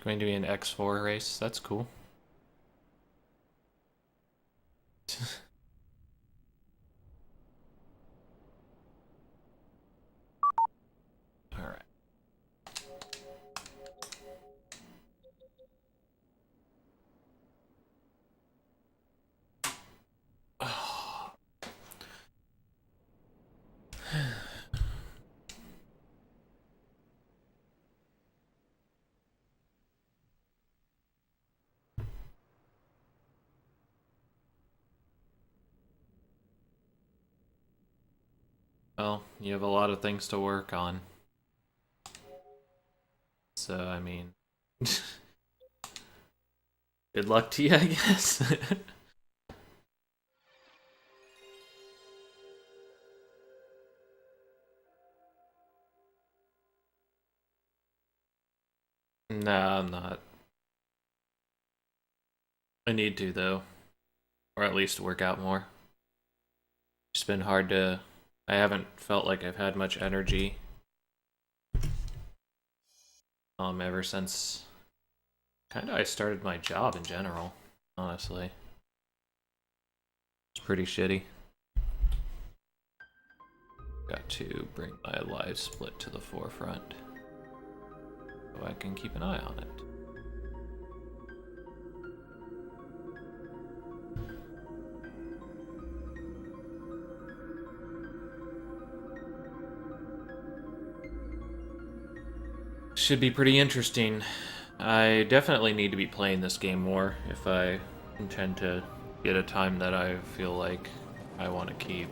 Going to be an X4 race. That's cool. All right. Oh. Well, you have a lot of things to work on. So, I mean, good luck to you, I guess. Nah, I'm not. I need to, though. Or at least work out more. It's been hard to. I haven't felt like I've had much energy ever since kind of I started my job in general, honestly. It's pretty shitty. Got to bring my live split to the forefront so I can keep an eye on it. Should be pretty interesting. I definitely need to be playing this game more if I intend to get a time that I feel like I want to keep.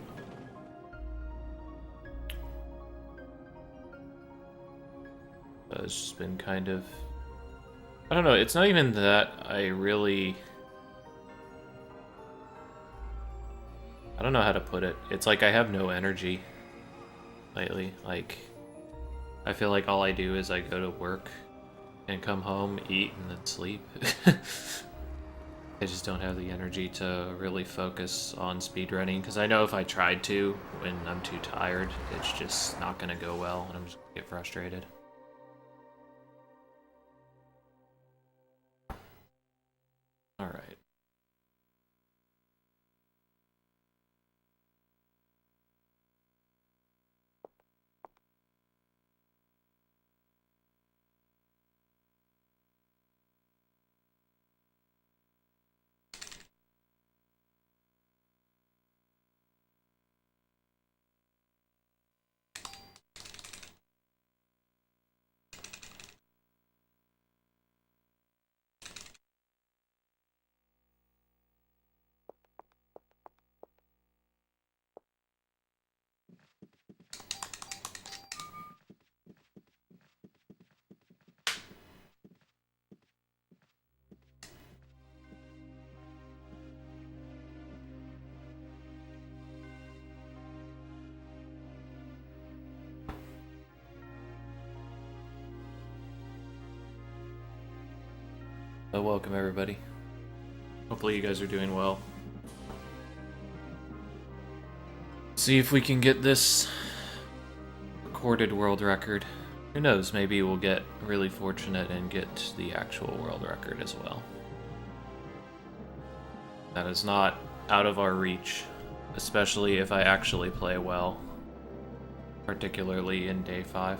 It's just been kind of... I don't know, it's not even that I really... I don't know how to put it. It's like I have no energy lately. Like, I feel like all I do is I go to work and come home, eat, and then sleep. I just don't have the energy to really focus on speedrunning, because I know if I tried to, when I'm too tired, it's just not going to go well, and I'm just going to get frustrated. Alright. So welcome, everybody. Hopefully you guys are doing well. See if we can get this recorded world record. Who knows, maybe we'll get really fortunate and get the actual world record as well. That is not out of our reach, especially if I actually play well, particularly in day 5.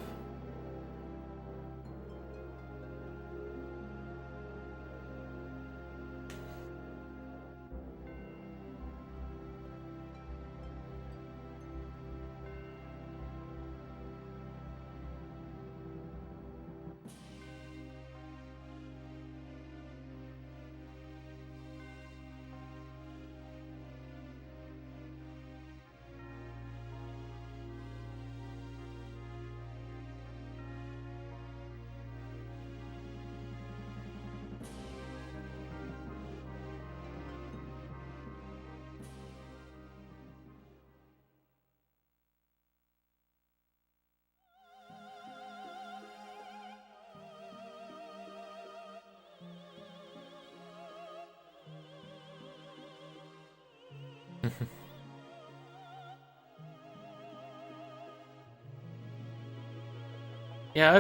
Yeah,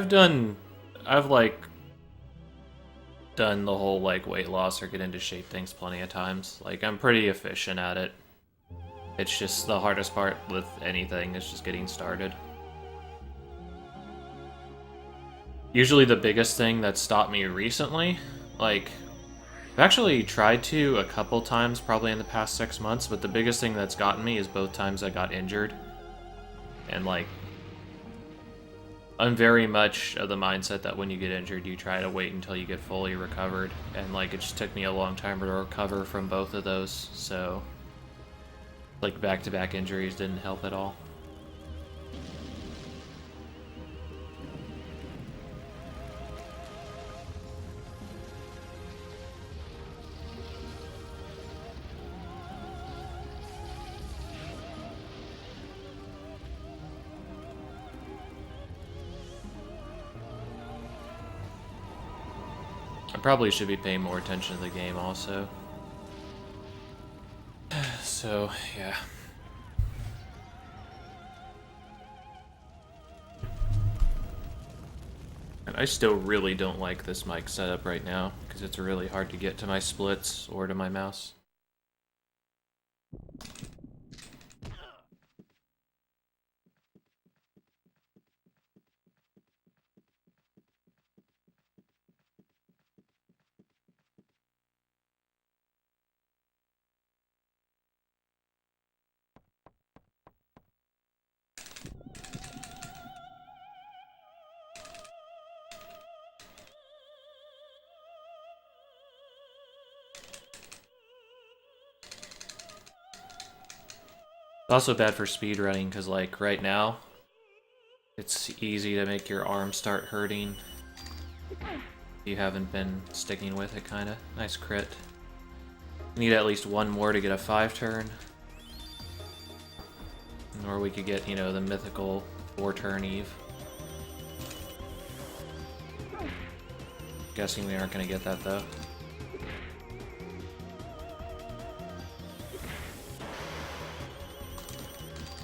I've like done the whole like weight loss or get into shape things plenty of times. Like I'm pretty efficient at it. It's just the hardest part with anything is just getting started. Usually the biggest thing that stopped me recently, like, I've actually tried to a couple times probably in the past 6 months, but the biggest thing that's gotten me is both times I got injured. And like, I'm very much of the mindset that when you get injured, you try to wait until you get fully recovered. And like, it just took me a long time to recover from both of those, so like back-to-back injuries didn't help at all. I probably should be paying more attention to the game also. So, yeah. And I still really don't like this mic setup right now, because it's really hard to get to my splits or to my mouse. It's also bad for speedrunning, because like right now, it's easy to make your arm start hurting. You haven't been sticking with it, kinda. Nice crit. Need at least one more to get a 5-turn. Or we could get, you know, the mythical 4-turn Eve. Guessing we aren't gonna get that though.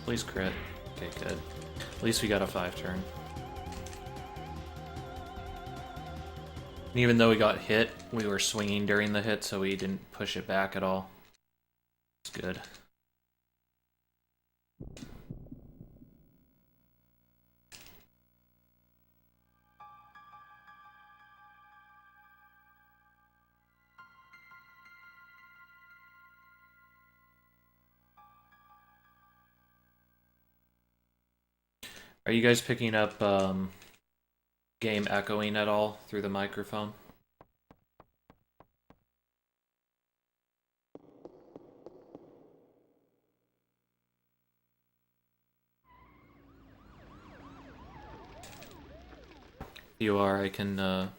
Please crit. Okay, good. At least we got a 5-turn. And even though we got hit, we were swinging during the hit, so we didn't push it back at all. It's good. Are you guys picking up game echoing at all through the microphone? If you are, I can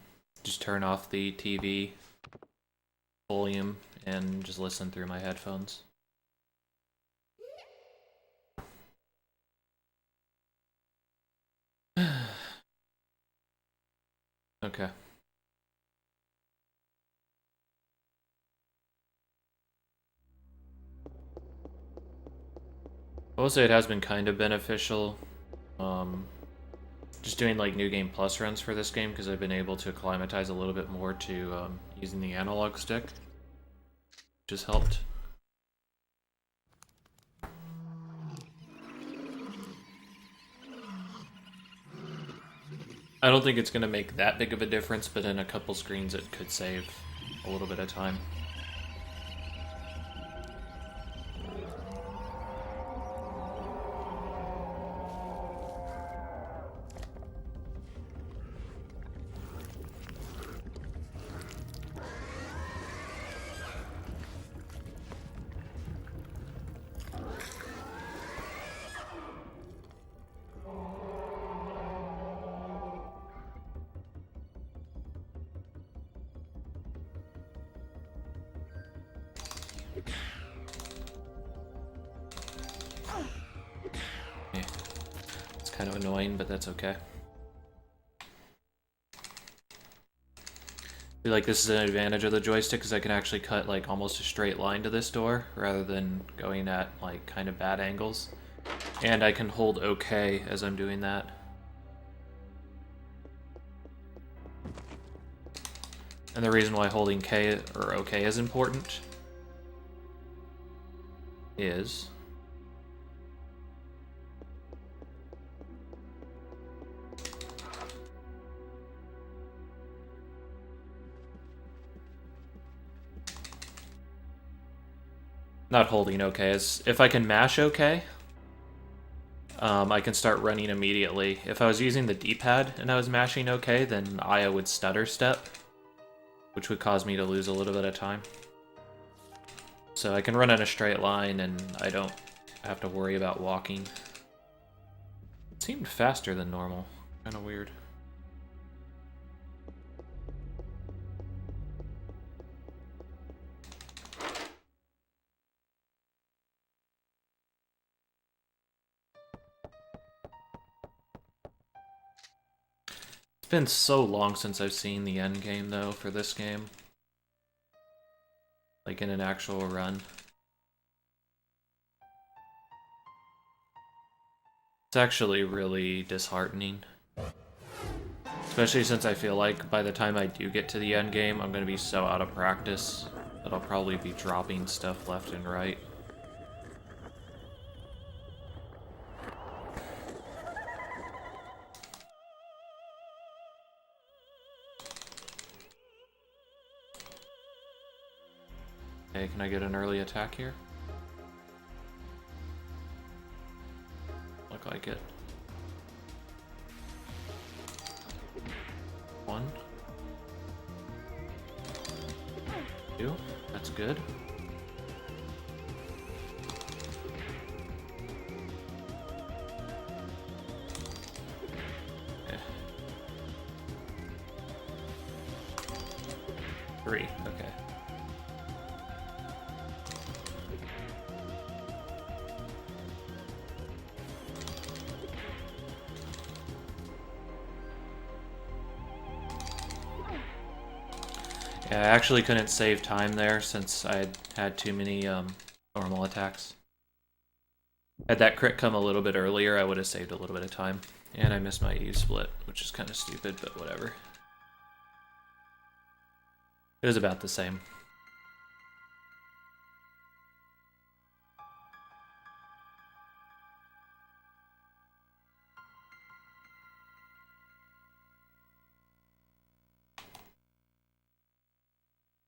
just turn off the TV volume and just listen through my headphones. Okay. I will say it has been kind of beneficial, just doing like New Game Plus runs for this game, because I've been able to acclimatize a little bit more to using the analog stick, which has helped. I don't think it's going to make that big of a difference, but in a couple screens it could save a little bit of time. Kind of annoying, but that's okay. I feel like this is an advantage of the joystick, because I can actually cut like almost a straight line to this door rather than going at like kind of bad angles. And I can hold OK as I'm doing that. And the reason why holding K or OK is important is not holding OK, is if I can mash OK, I can start running immediately. If I was using the D-pad and I was mashing OK, then Aya would stutter step, which would cause me to lose a little bit of time. So I can run in a straight line and I don't have to worry about walking. It seemed faster than normal. Kind of weird. It's been so long since I've seen the end game, though, for this game. Like, in an actual run. It's actually really disheartening. Especially since I feel like by the time I do get to the end game, I'm going to be so out of practice that I'll probably be dropping stuff left and right. Okay, can I get an early attack here? Look like it. 1. 2. That's good. Okay. 3. Okay. Yeah, I actually couldn't save time there since I had too many normal attacks. Had that crit come a little bit earlier, I would have saved a little bit of time. And I missed my E split, which is kind of stupid, but whatever. It was about the same.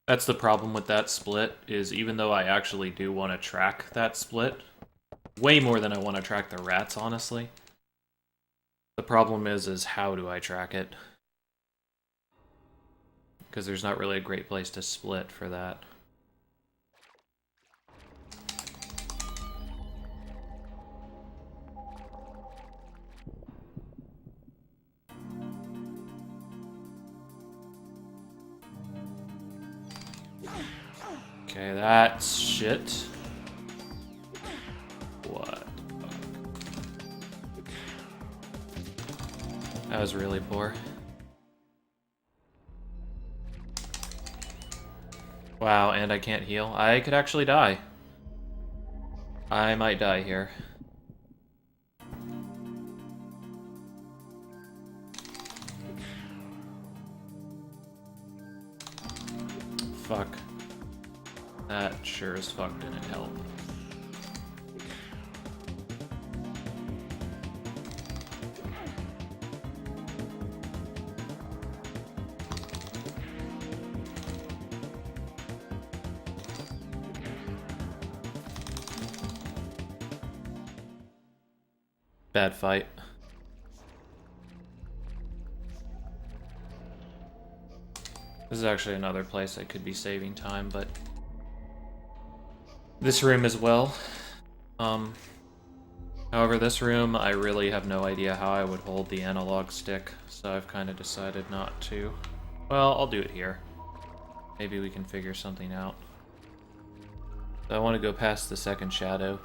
That's the problem with that split, is even though I actually do want to track that split, way more than I want to track the rats, honestly. The problem is how do I track it? Because there's not really a great place to split for that. Okay, that's shit. What the fuck? That was really poor. Wow, and I can't heal. I could actually die. I might die here. Fuck. That sure as fuck didn't help. Bad fight. This is actually another place I could be saving time, but this room as well. However, this room, I really have no idea how I would hold the analog stick, so I've kind of decided not to. Well, I'll do it here. Maybe we can figure something out. So I want to go past the second shadow.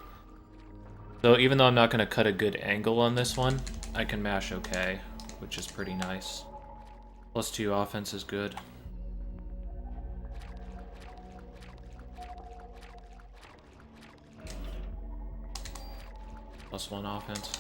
So even though I'm not going to cut a good angle on this one, I can mash okay, which is pretty nice. +2 offense is good. +1 offense.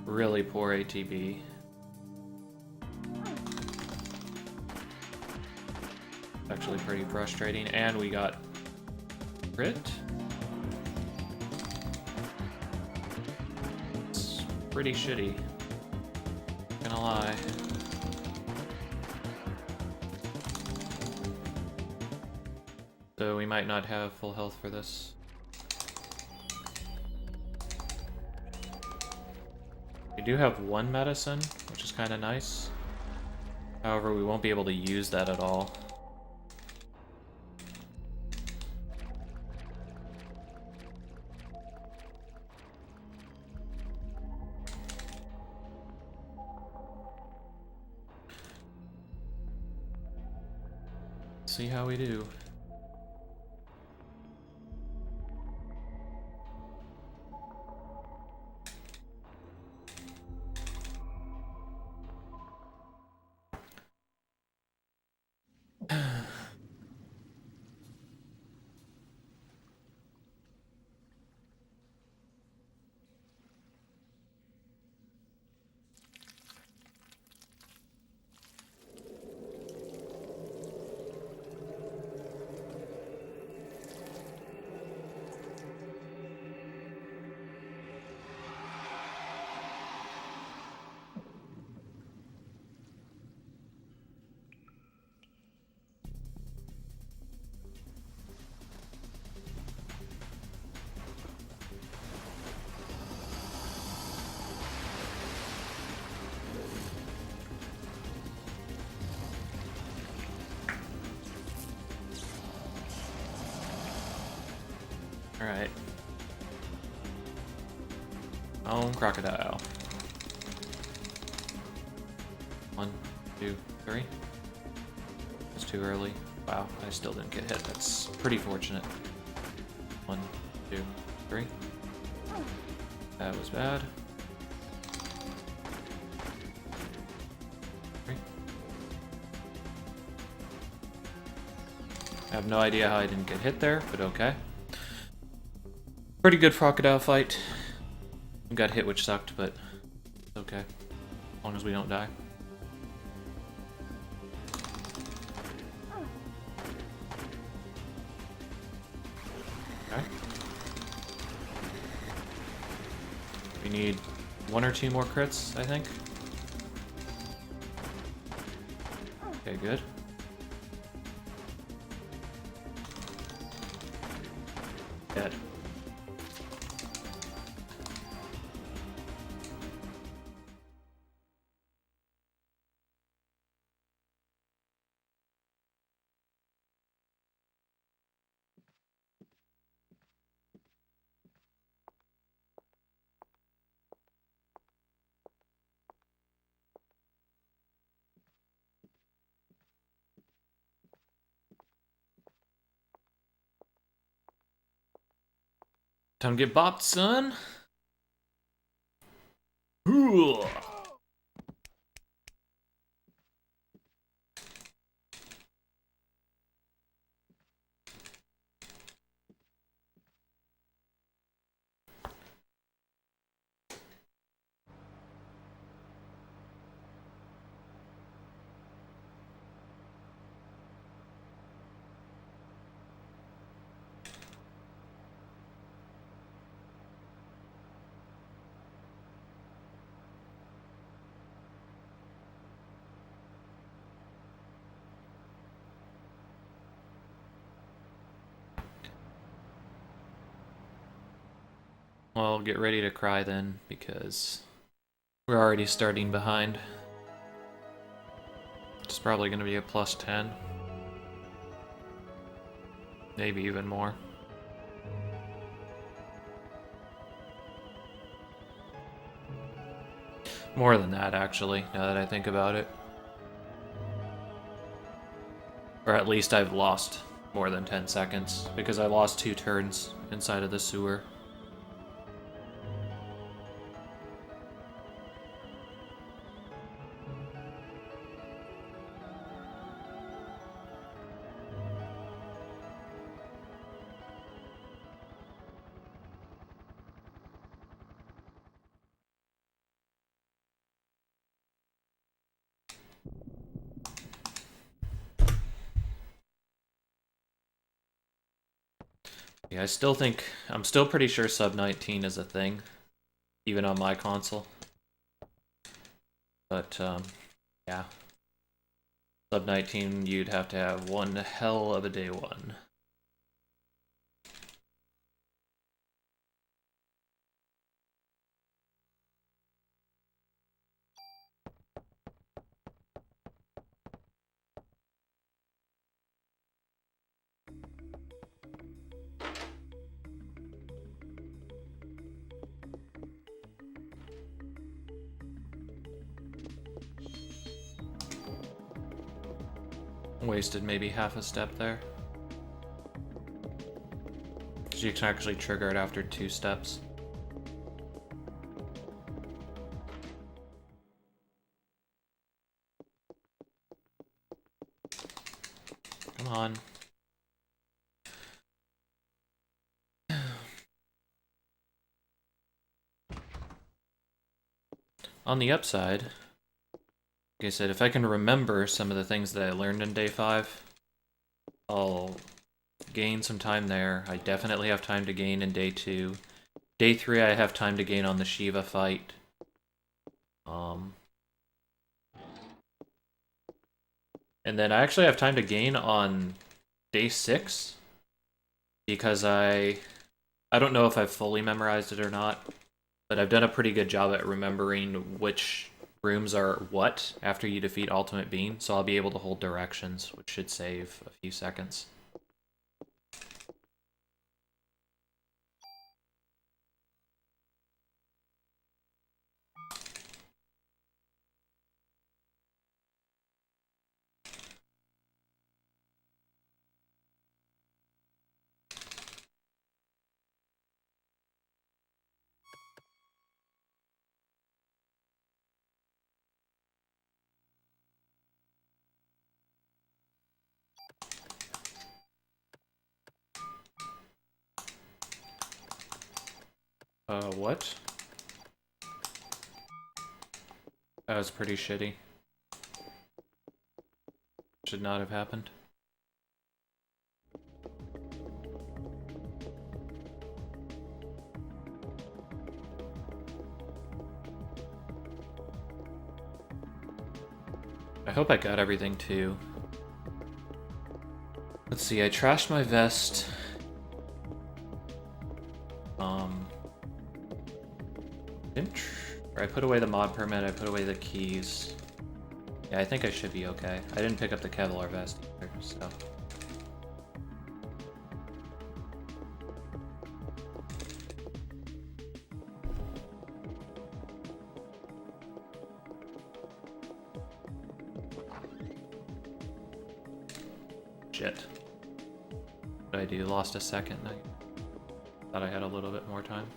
really poor ATB. Actually pretty frustrating, and we got crit. It's pretty shitty. Gonna lie. So we might not have full health for this. We do have one medicine, which is kind of nice. However, we won't be able to use that at all. See how we do. Alright. Crocodile. 1, 2, 3. It's too early. Wow, I still didn't get hit. That's pretty fortunate. 1, 2, 3. That was bad. 3. I have no idea how I didn't get hit there, but okay. Pretty good crocodile fight. We got hit, which sucked, but it's okay. As long as we don't die. Okay. We need 1 or 2 more crits, I think. Okay, good. Dead. Time to get bopped, son. Ooh. Well, get ready to cry then, because we're already starting behind. It's probably going to be a +10. Maybe even more. More than that, actually, now that I think about it. Or at least I've lost more than 10 seconds, because I lost 2 turns inside of the sewer. Yeah, I still think I'm still pretty sure sub 19 is a thing, even on my console. But yeah, sub 19 you'd have to have one hell of a day one. Wasted maybe half a step there. Because you can actually trigger it after 2 steps. Come on. On the upside, like I said, if I can remember some of the things that I learned in day 5, I'll gain some time there. I definitely have time to gain in day 2. Day 3 I have time to gain on the Shiva fight. And then I actually have time to gain on day 6, because I don't know if I've fully memorized it or not, but I've done a pretty good job at remembering which rooms are what after you defeat Ultimate Bean, so I'll be able to hold directions, which should save a few seconds. What? That was pretty shitty. Should not have happened. I hope I got everything too. Let's see, I trashed my vest. I put away the mod permit, I put away the keys. Yeah, I think I should be okay. I didn't pick up the Kevlar vest either, so. Shit. What did I do? Lost a second. I thought I had a little bit more time.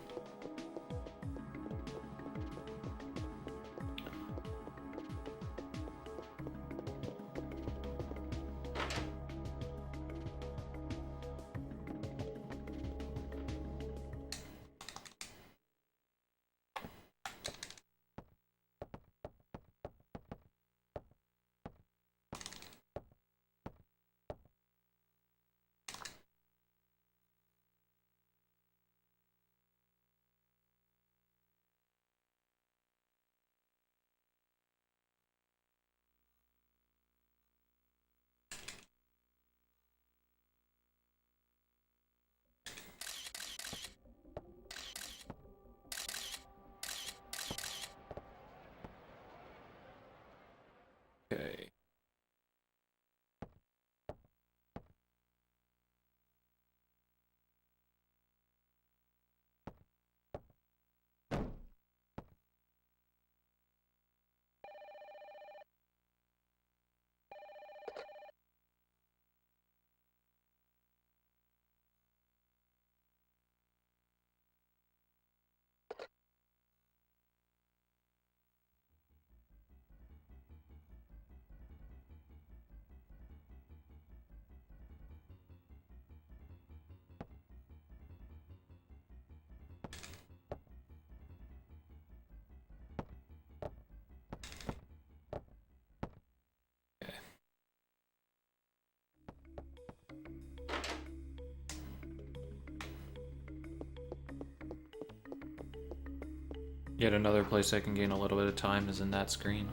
Yet another place I can gain a little bit of time is in that screen.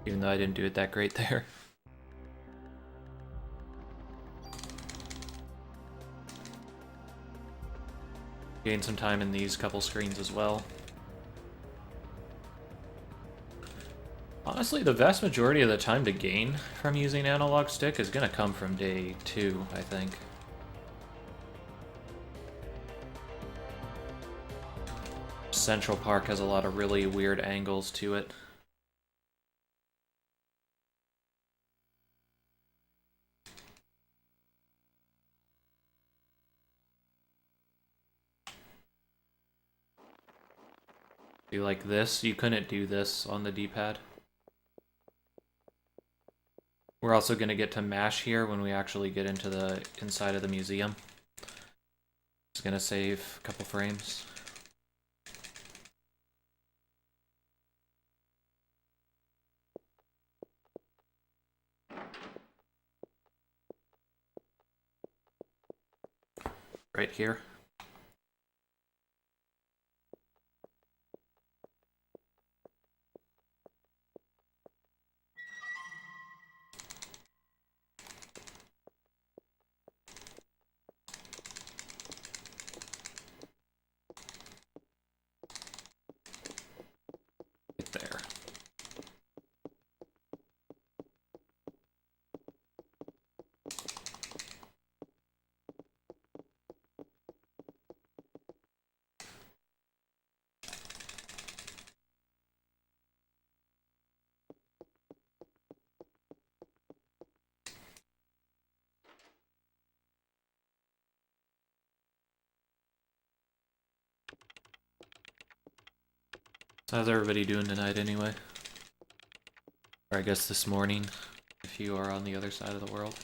Even though I didn't do it that great there. Gain some time in these couple screens as well. Honestly, the vast majority of the time to gain from using analog stick is going to come from day 2, I think. Central Park has a lot of really weird angles to it. Do like this, you couldn't do this on the D-pad. We're also going to get to mash here when we actually get into the inside of the museum. It's going to save a couple frames. Right here. Right there. So how's everybody doing tonight anyway? Or I guess this morning, if you are on the other side of the world.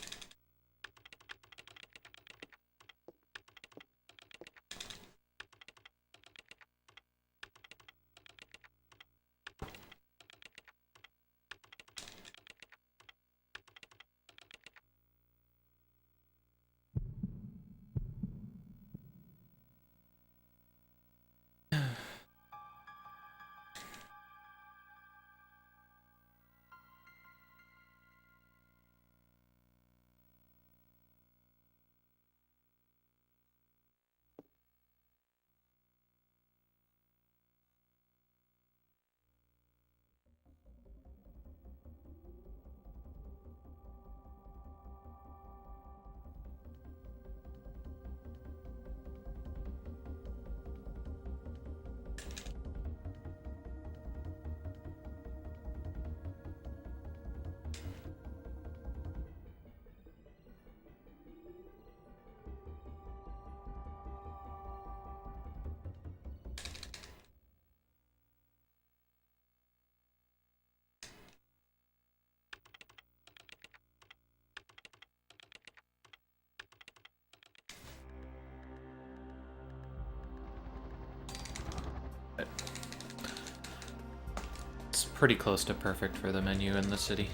It's pretty close to perfect for the menu in the city.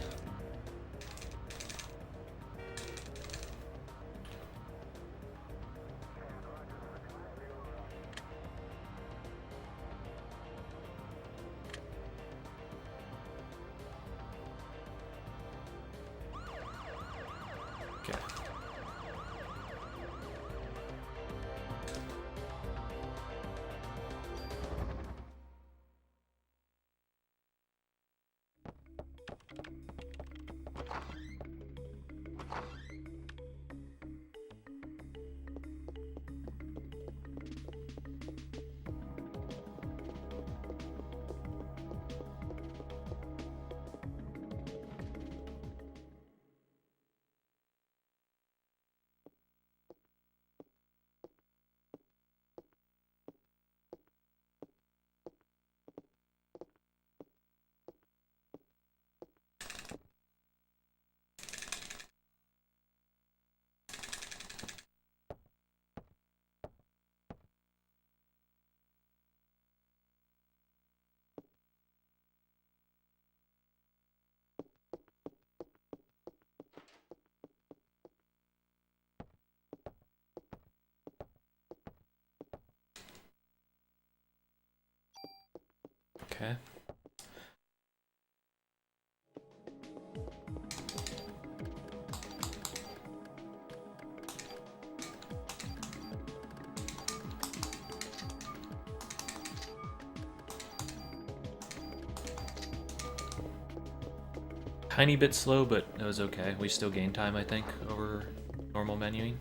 Okay. Tiny bit slow, but it was okay. We still gained time, I think, over normal menuing.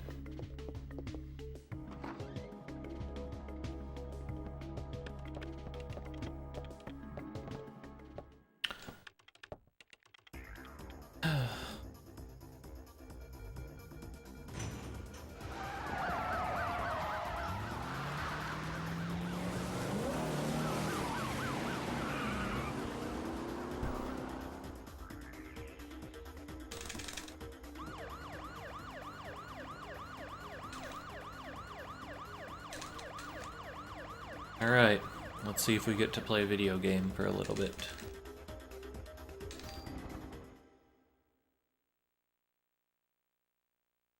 Alright, let's see if we get to play a video game for a little bit.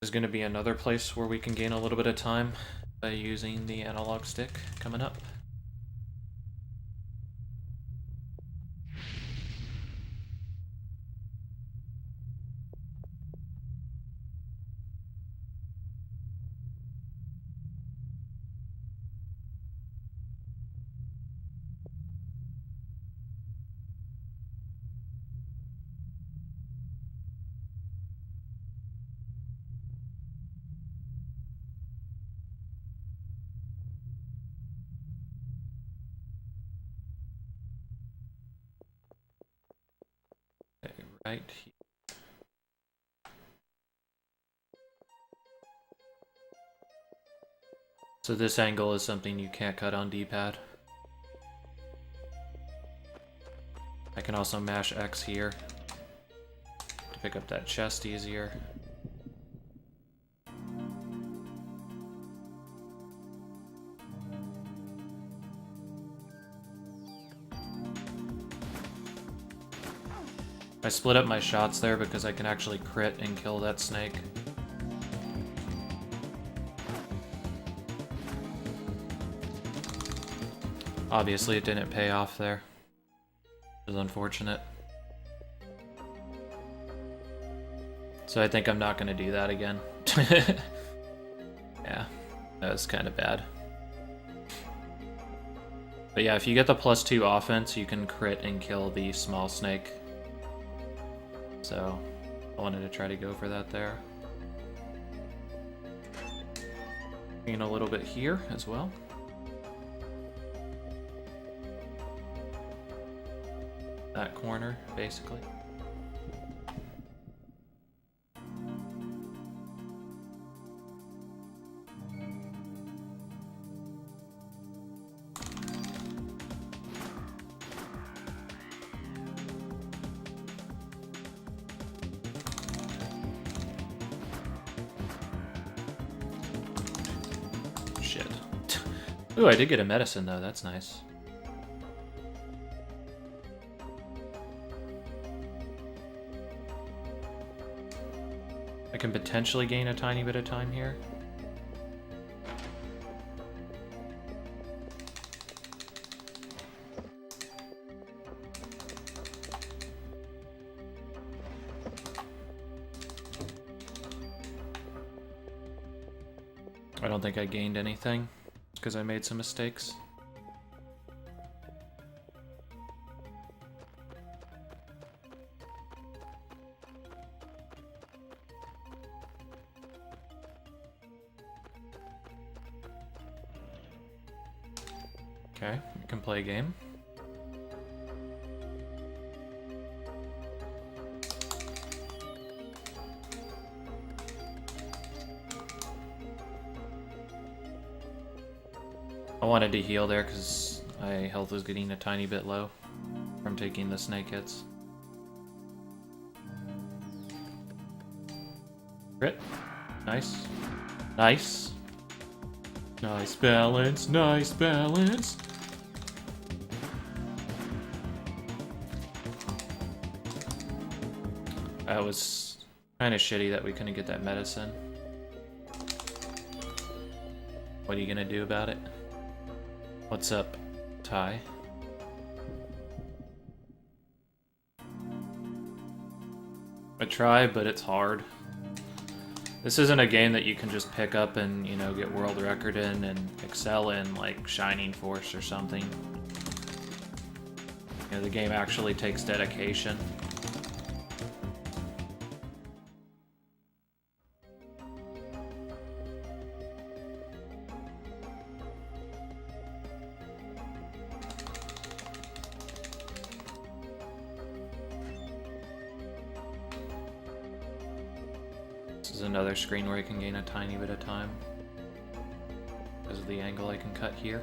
There's going to be another place where we can gain a little bit of time by using the analog stick coming up. Okay, right here. So this angle is something you can't cut on D-pad. I can also mash X here to pick up that chest easier. I split up my shots there because I can actually crit and kill that snake. Obviously it didn't pay off there. It was unfortunate. So I think I'm not going to do that again. Yeah, that was kind of bad. But yeah, if you get the +2 offense, you can crit and kill the small snake. So I wanted to try to go for that there. Gain a little bit here as well. That corner, basically. Shit. Ooh, I did get a medicine though, that's nice. I can potentially gain a tiny bit of time here. I don't think I gained anything because I made some mistakes. Okay, we can play a game. I wanted to heal there because my health was getting a tiny bit low from taking the snake hits. Crit. Nice. Nice. Nice balance, nice balance. That was kind of shitty that we couldn't get that medicine. What are you gonna do about it? What's up, Ty? I try, but it's hard. This isn't a game that you can just pick up and, you know, get world record in and excel in, like Shining Force or something. You know, the game actually takes dedication. This is another screen where I can gain a tiny bit of time because of the angle I can cut here.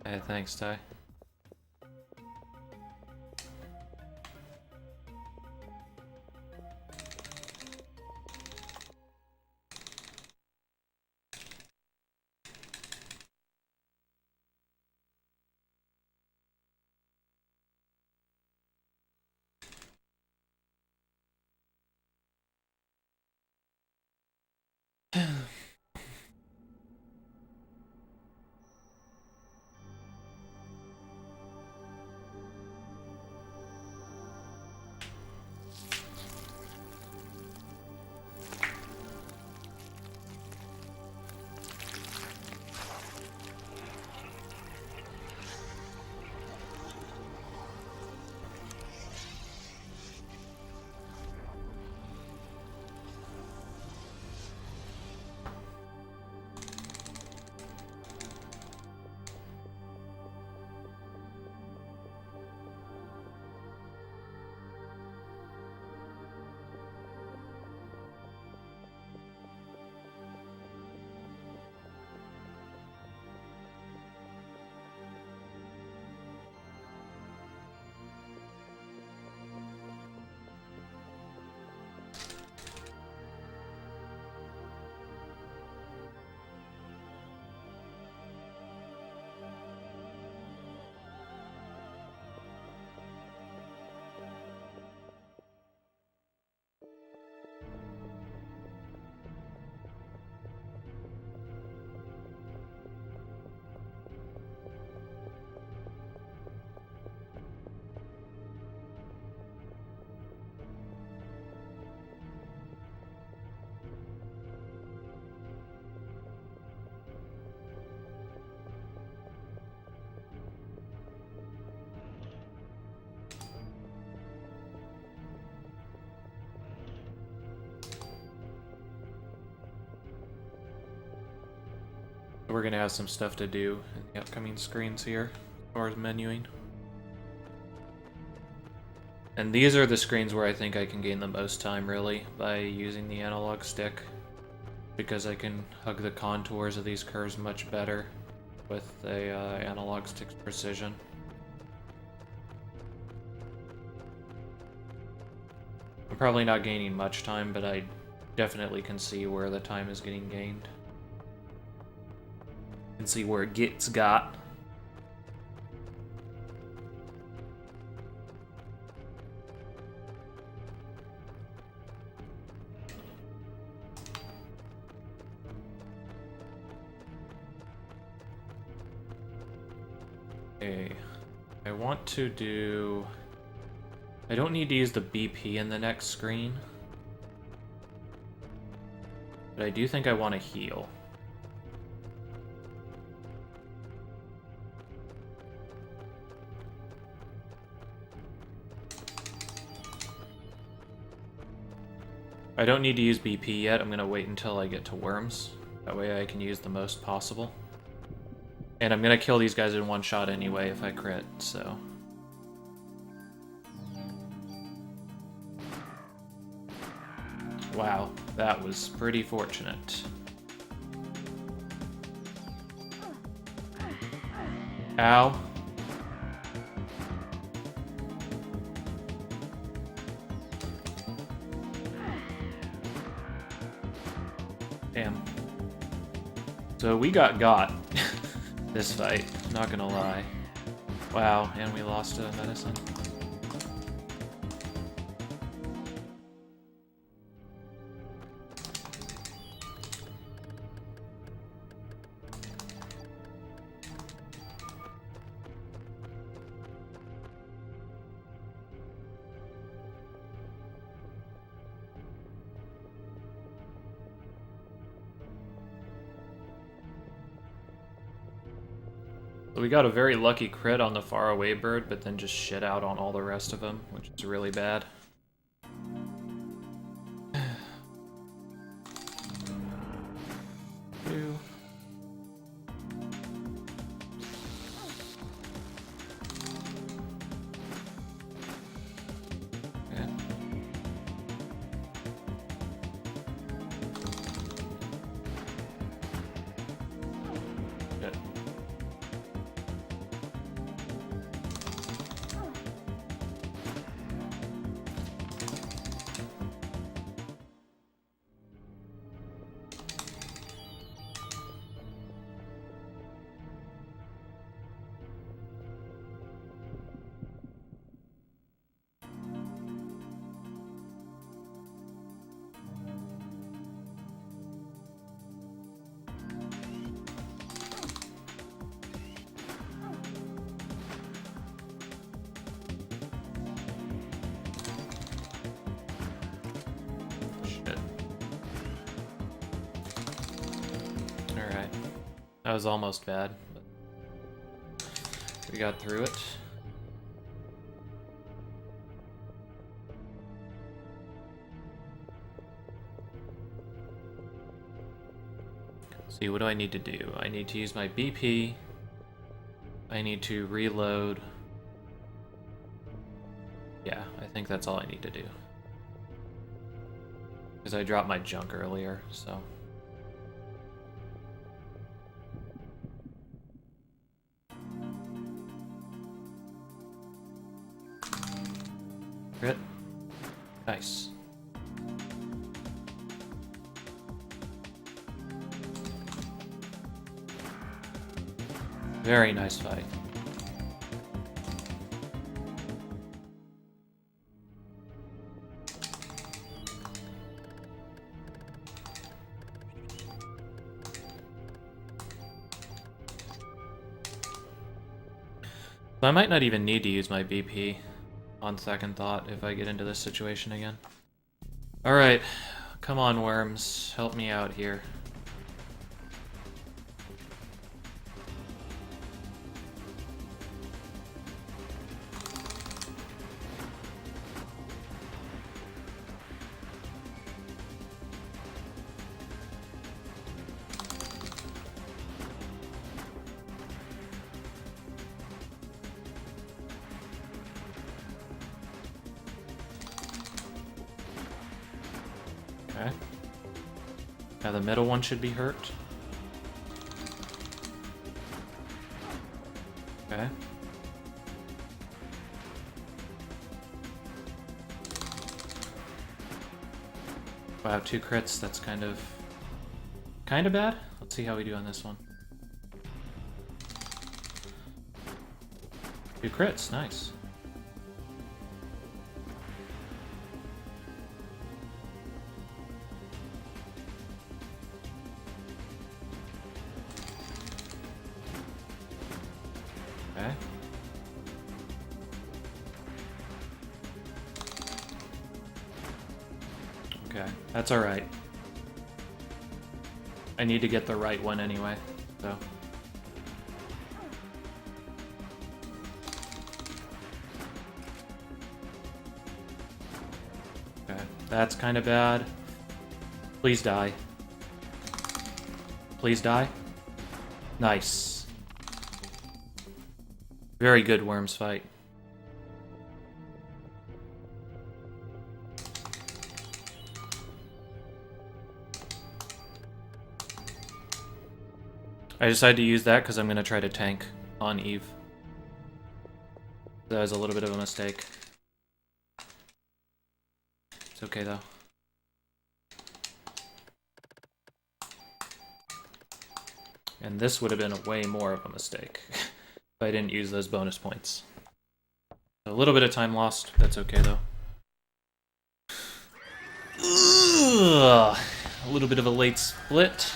Hey, thanks, Ty. We're gonna have some stuff to do in the upcoming screens here, as far as menuing. And these are the screens where I think I can gain the most time, really, by using the analog stick. Because I can hug the contours of these curves much better with a analog stick's precision. I'm probably not gaining much time, but I definitely can see where the time is getting gained. And see where it gets got. Okay, I want to do... I don't need to use the BP in the next screen. But I do think I want to heal. I don't need to use BP yet. I'm going to wait until I get to worms. That way I can use the most possible. And I'm going to kill these guys in one shot anyway if I crit, so... Wow, that was pretty fortunate. Ow. Damn. So we got this fight, not gonna lie. Wow, and we lost a medicine. So we got a very lucky crit on the faraway bird, but then just shit out on all the rest of them, which is really bad. Two. Okay. Good. That was almost bad, but we got through it. See, what do I need to do? I need to use my BP. I need to reload. Yeah, I think that's all I need to do. Because I dropped my junk earlier, so... Crit. Nice. Very nice fight. So I might not even need to use my BP. On second thought, if I get into this situation again. Alright, come on worms, help me out here. Okay. Now the middle one should be hurt. Okay. Wow, 2 crits, that's kind of bad. Let's see how we do on this one. 2 crits, nice. Okay. Okay, that's alright. I need to get the right one anyway, so... Okay, that's kind of bad. Please die. Please die. Nice. Very good worms fight. I decided to use that because I'm going to try to tank on Eve. That was a little bit of a mistake. It's okay though. And this would have been a way more of a mistake if I didn't use those bonus points. A little bit of time lost, that's okay though. Ugh, a little bit of a late split.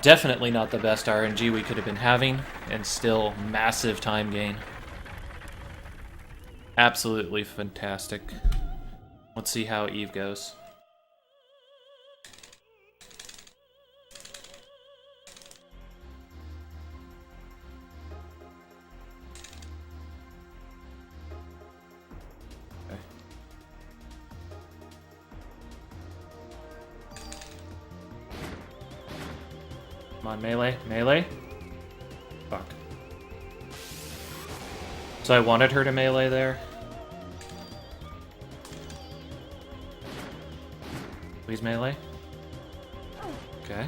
Definitely not the best RNG we could have been having, and still massive time gain. Absolutely fantastic. Let's see how Eve goes. Come on, melee. Melee? Fuck. So I wanted her to melee there. Please melee. Okay.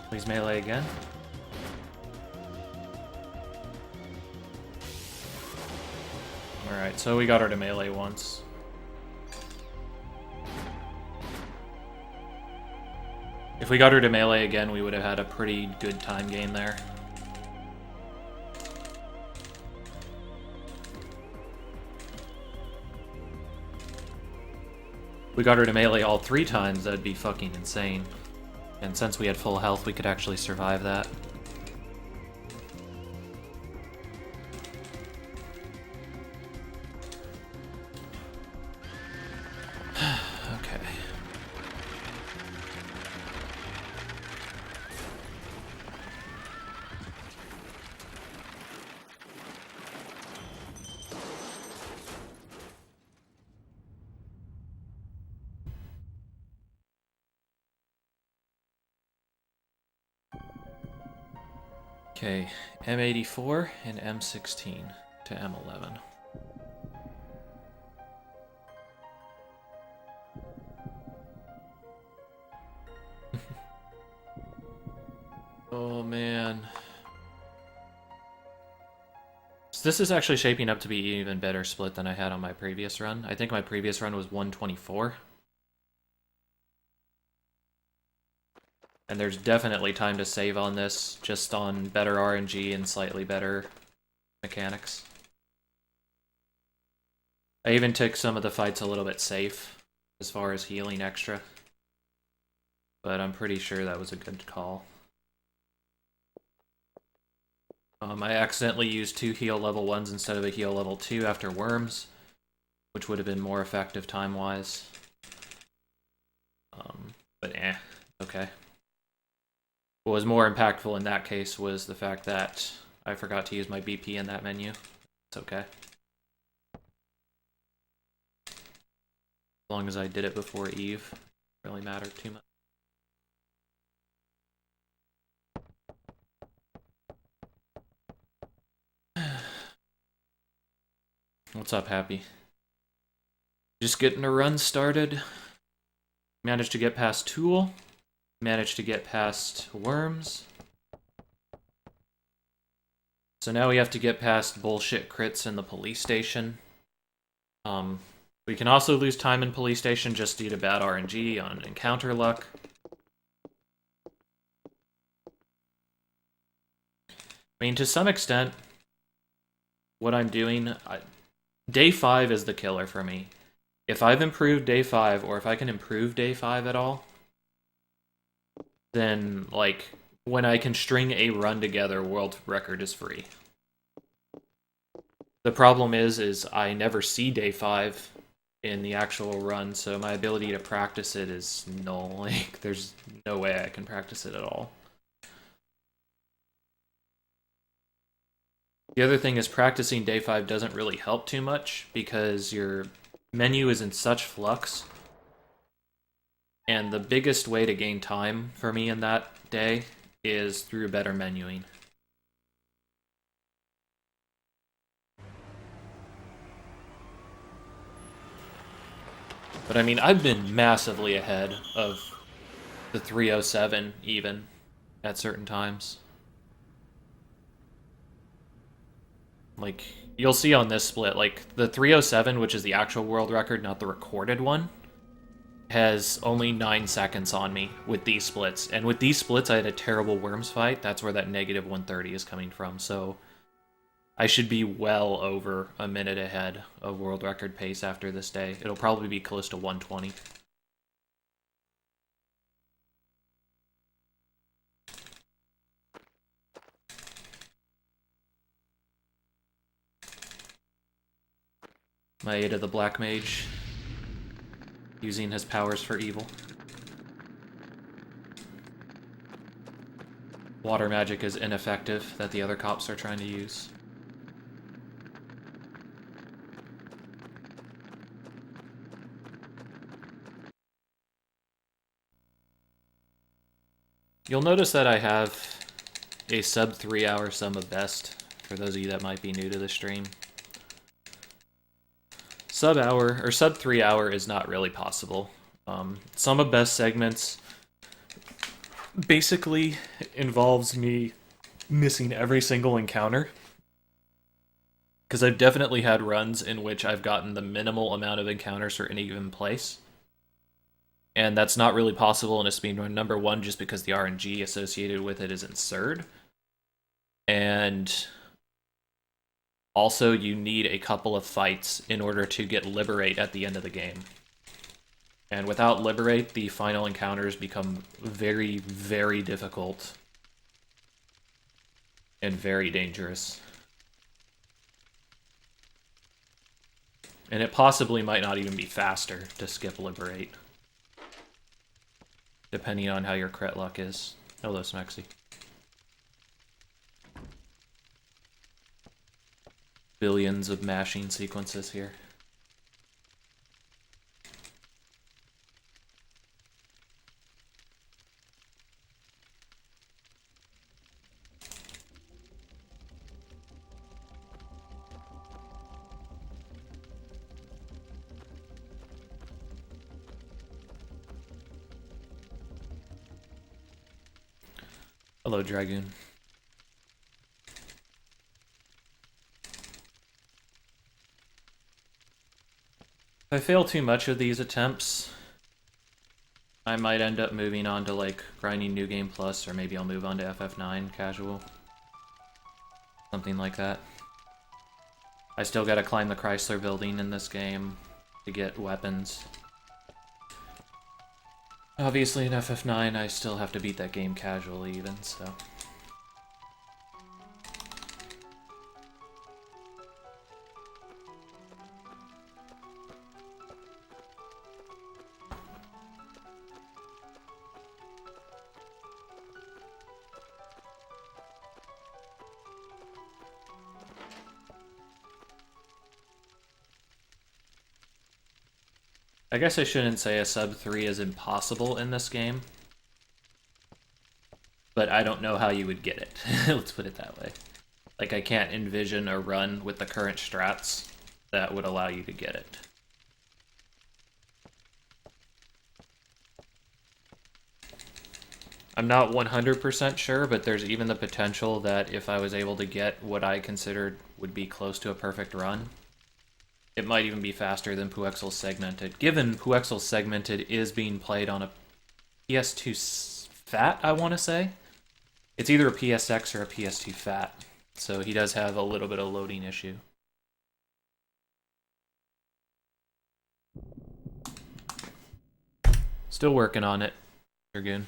Please melee again. Alright, so we got her to melee once. If we got her to melee again, we would have had a pretty good time gain there. We got her to melee all 3 times, that'd be fucking insane. And since we had full health, we could actually survive that. Okay. Okay, M84 and M16 to M11. Oh man. So this is actually shaping up to be an even better split than I had on my previous run. I think my previous run was 124. And there's definitely time to save on this, just on better RNG and slightly better mechanics. I even took some of the fights a little bit safe, as far as healing extra. But I'm pretty sure that was a good call. I accidentally used 2 heal level 1s instead of a heal level 2 after worms, which would have been more effective time-wise. But okay. What was more impactful in that case was the fact that I forgot to use my BP in that menu. It's okay. As long as I did it before Eve, it really mattered too much. What's up, Happy? Just getting a run started. Managed to get past Tool. Managed to get past Worms. So now we have to get past bullshit crits in the police station. We can also lose time in police station just due to bad RNG on encounter luck. I mean, to some extent, what I'm doing... Day 5 is the killer for me. If I've improved Day 5, or if I can improve Day 5 at all, then, like, when I can string a run together, world record is free. The problem is I never see Day 5 in the actual run, so my ability to practice it is null. Like, there's no way I can practice it at all. The other thing is practicing Day 5 doesn't really help too much, because your menu is in such flux. And the biggest way to gain time for me in that day is through better menuing. But I mean, I've been massively ahead of the 307 even at certain times. Like, you'll see on this split, like, the 307, which is the actual world record, not the recorded one, has only 9 seconds on me with these splits. And with these splits, I had a terrible Worms fight. That's where that negative 130 is coming from. So I should be well over a minute ahead of world record pace after this day. It'll probably be close to 120. My aid of the Black Mage, using his powers for evil. Water magic is ineffective that the other cops are trying to use. You'll notice that I have a sub 3-hour sum of best, for those of you that might be new to the stream. Sub 3-hour is not really possible. Sum of best segments basically involves me missing every single encounter. Because I've definitely had runs in which I've gotten the minimal amount of encounters for any given place. And that's not really possible in a speedrun, number one, just because the RNG associated with it is absurd. And also, you need a couple of fights in order to get Liberate at the end of the game. And without Liberate, the final encounters become very, very difficult. And very dangerous. And it possibly might not even be faster to skip Liberate. Depending on how your crit luck is. Hello, Smexy. Billions of mashing sequences here. Hello, Dragoon. If I fail too much of these attempts, I might end up moving on to, like, grinding New Game Plus, or maybe I'll move on to FF9 casual. Something like that. I still gotta climb the Chrysler building in this game to get weapons. Obviously in FF9 I still have to beat that game casually even, so... I guess I shouldn't say a sub 3 is impossible in this game. But I don't know how you would get it. Let's put it that way. Like, I can't envision a run with the current strats that would allow you to get it. I'm not 100% sure, but there's even the potential that if I was able to get what I considered would be close to a perfect run, it might even be faster than Puexel Segmented, given Puexel Segmented is being played on a PS2 Fat, I want to say. It's either a PSX or a PS2 Fat, so he does have a little bit of loading issue. Still working on it, Dragoon.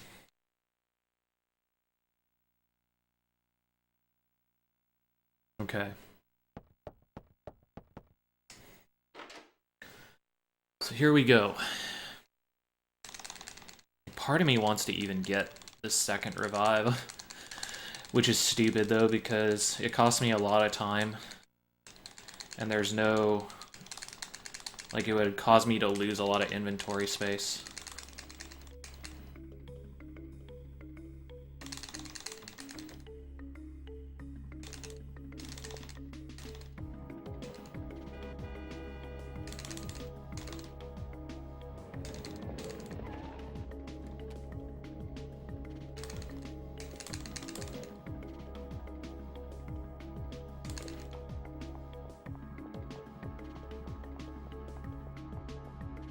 Okay. So here we go. Part of me wants to even get the second revive, which is stupid though because it costs me a lot of time and there's no... like, it would cause me to lose a lot of inventory space.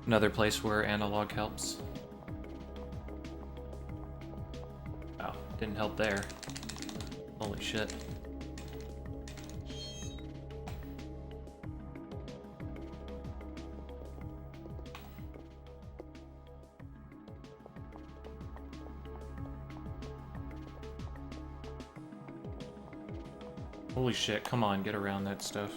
Another place where analog helps. Oh, didn't help there. Holy shit. Holy shit, come on, get around that stuff.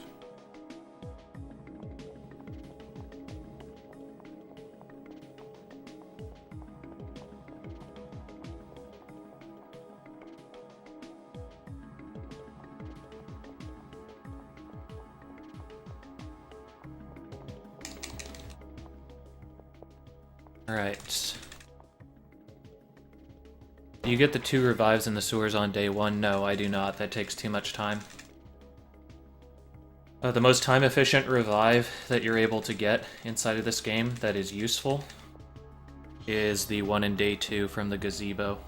Alright. you get the 2 revives in the sewers on day 1? No, I do not. That takes too much time. The most time-efficient revive that you're able to get inside of this game that is useful is the one in day 2 from the gazebo.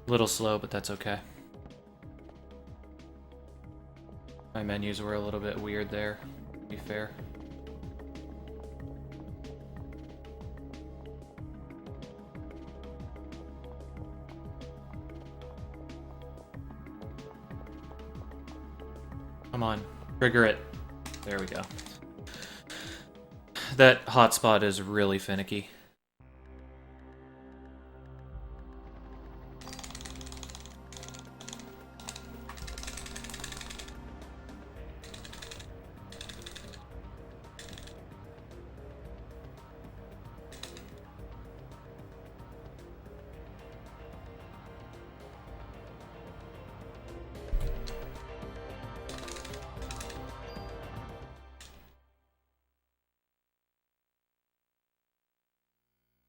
A little slow, but that's okay. My menus were a little bit weird there, to be fair. Come on, trigger it. There we go. That hotspot is really finicky.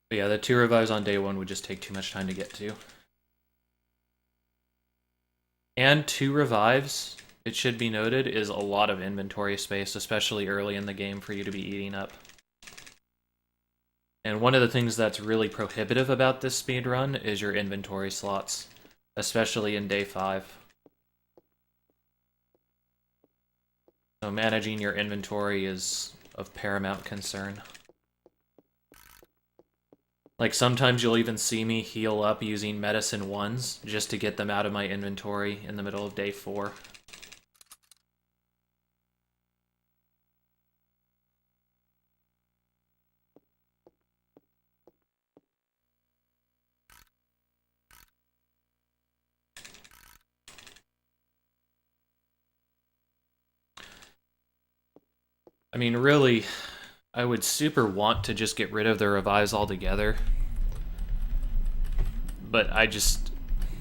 But yeah, the 2 revives on day 1 would just take too much time to get to. And 2 revives, it should be noted, is a lot of inventory space, especially early in the game, for you to be eating up. And one of the things that's really prohibitive about this speedrun is your inventory slots, especially in day 5. So managing your inventory is of paramount concern. Like, sometimes you'll even see me heal up using medicine 1s just to get them out of my inventory in the middle of day 4. I mean, really, I would super want to just get rid of the revives altogether. But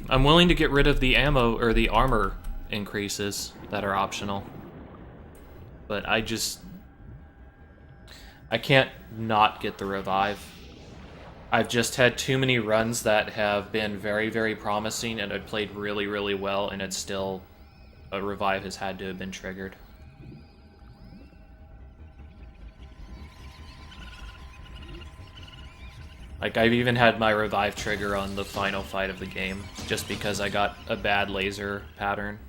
I'm willing to get rid of the ammo or the armor increases that are optional. But I can't not get the revive. I've just had too many runs that have been very, very promising and I've played really, really well, and it's still, a revive has had to have been triggered. Like, I've even had my revive trigger on the final fight of the game, just because I got a bad laser pattern.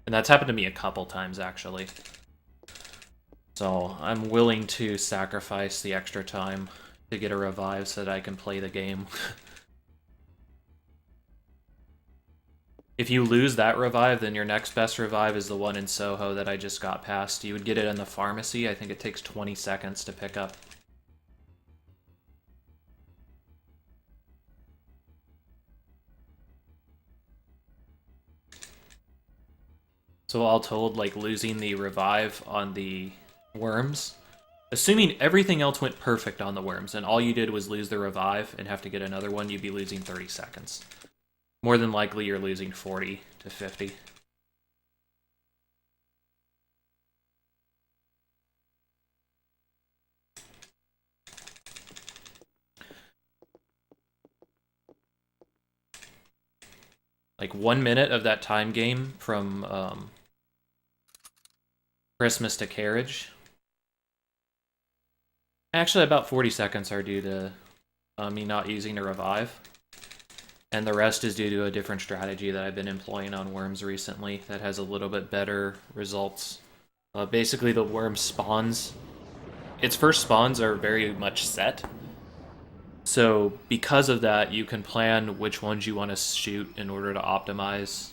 And that's happened to me a couple times, actually. So, I'm willing to sacrifice the extra time to get a revive so that I can play the game. If you lose that revive, then your next best revive is the one in Soho that I just got past. You would get it in the pharmacy. I think it takes 20 seconds to pick up. So all told, like, losing the revive on the worms, assuming everything else went perfect on the worms, and all you did was lose the revive and have to get another one, you'd be losing 30 seconds. More than likely, you're losing 40 to 50. Like, 1 minute of that time game from Christmas to Carriage. Actually, about 40 seconds are due to me not using a revive. And the rest is due to a different strategy that I've been employing on worms recently that has a little bit better results. Basically, the worm spawns. Its first spawns are very much set. So because of that, you can plan which ones you want to shoot in order to optimize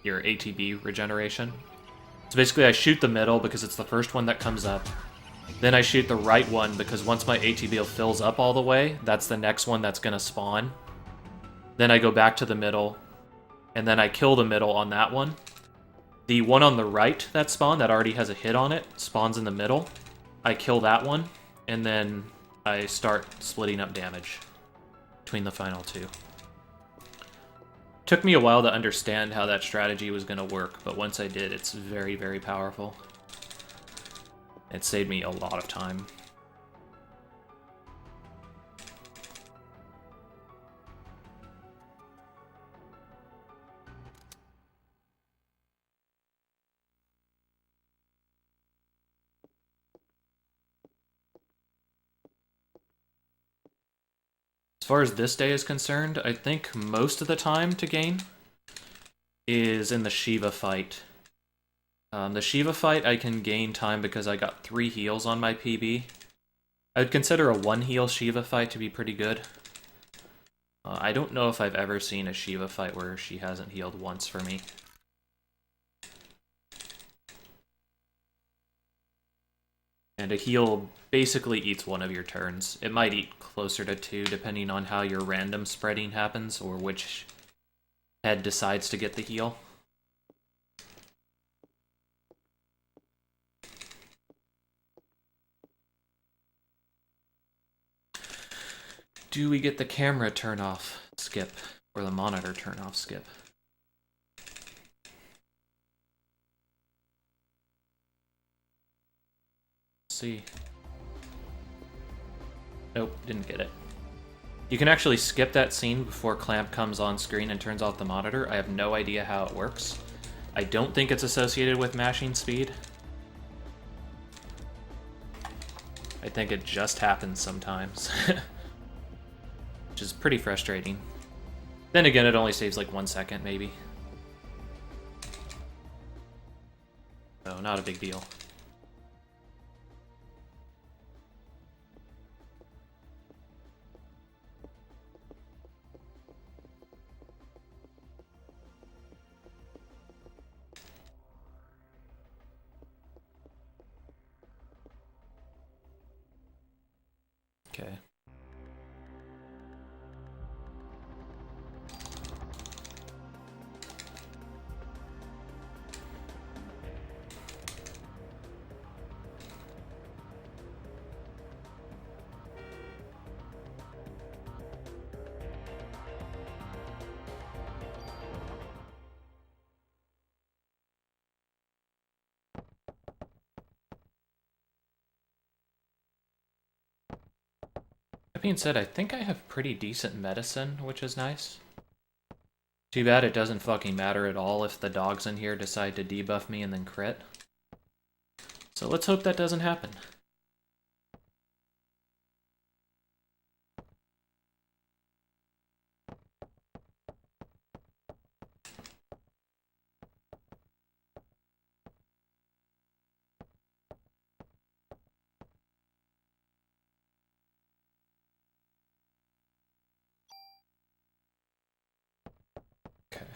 your ATB regeneration. So basically I shoot the middle because it's the first one that comes up. Then I shoot the right one because once my ATB fills up all the way, that's the next one that's going to spawn. Then I go back to the middle, and then I kill the middle on that one. The one on the right that spawned, that already has a hit on it, spawns in the middle. I kill that one, and then I start splitting up damage between the final two. Took me a while to understand how that strategy was going to work, but once I did, it's very, very powerful. It saved me a lot of time. As far as this day is concerned, I think most of the time to gain is in the Shiva fight. The Shiva fight, I can gain time because I got 3 heals on my PB. I would consider a 1-heal Shiva fight to be pretty good. I don't know if I've ever seen a Shiva fight where she hasn't healed once for me. And a heal basically eats one of your turns. It might eat closer to 2 depending on how your random spreading happens or which head decides to get the heal. Do we get the camera turn off skip or the monitor turn off skip? Let's see. Nope, didn't get it. You can actually skip that scene before Clamp comes on screen and turns off the monitor. I have no idea how it works. I don't think it's associated with mashing speed. I think it just happens sometimes. Which is pretty frustrating. Then again, it only saves like 1 second, maybe. So, not a big deal. Okay. That being said, I think I have pretty decent medicine, which is nice. Too bad it doesn't fucking matter at all if the dogs in here decide to debuff me and then crit. So let's hope that doesn't happen. Okay.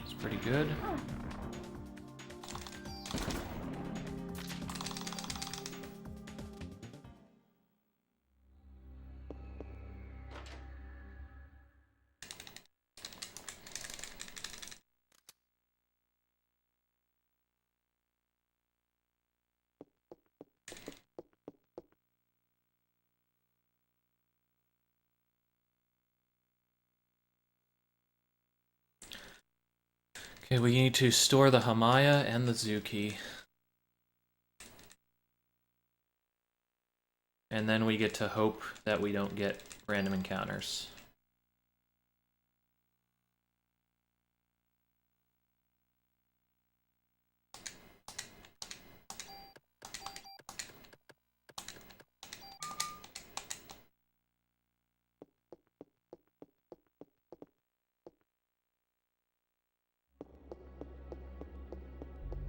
It's pretty good. Okay, we need to store the Hamaya and the Zuki. And then we get to hope that we don't get random encounters.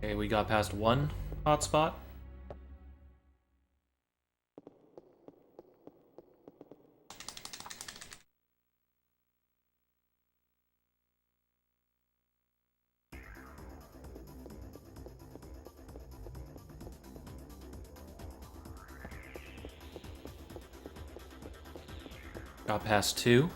Okay, we got past one hotspot. Got past two.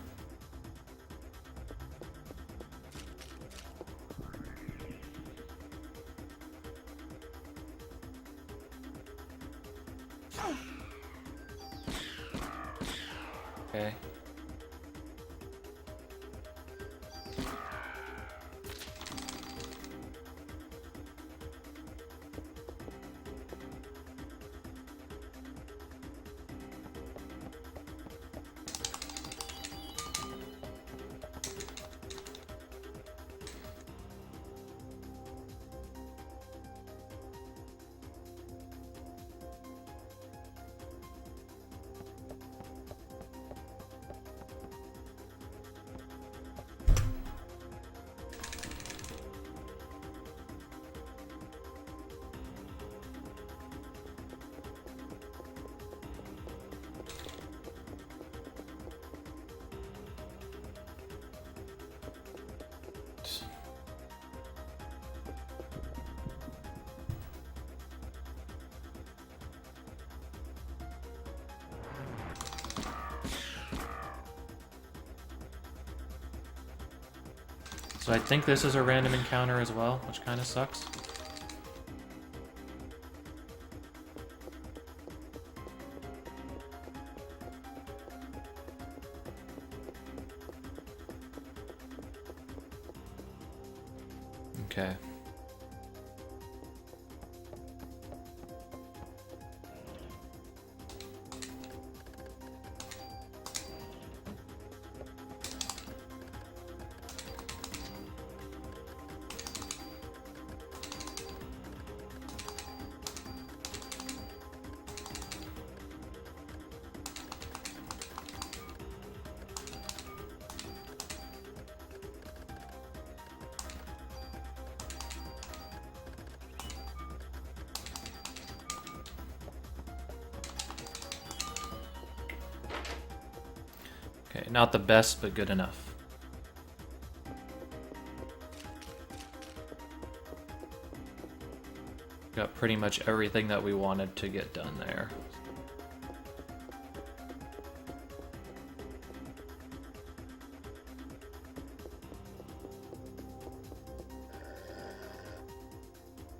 Okay. So I think this is a random encounter as well, which kind of sucks. Okay. Okay, not the best, but good enough. Got pretty much everything that we wanted to get done there.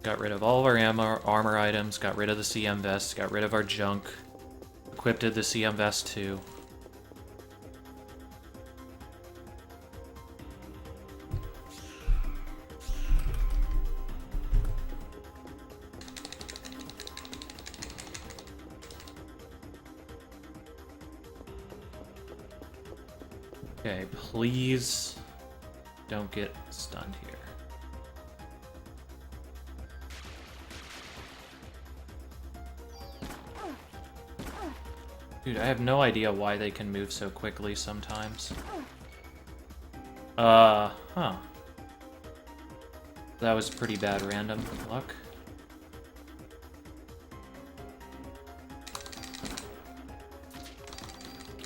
Got rid of all of our armor items, got rid of the CM vest, got rid of our junk, equipped the CM vest too. Okay, please don't get stunned here. Dude, I have no idea why they can move so quickly sometimes. Huh. That was pretty bad random luck.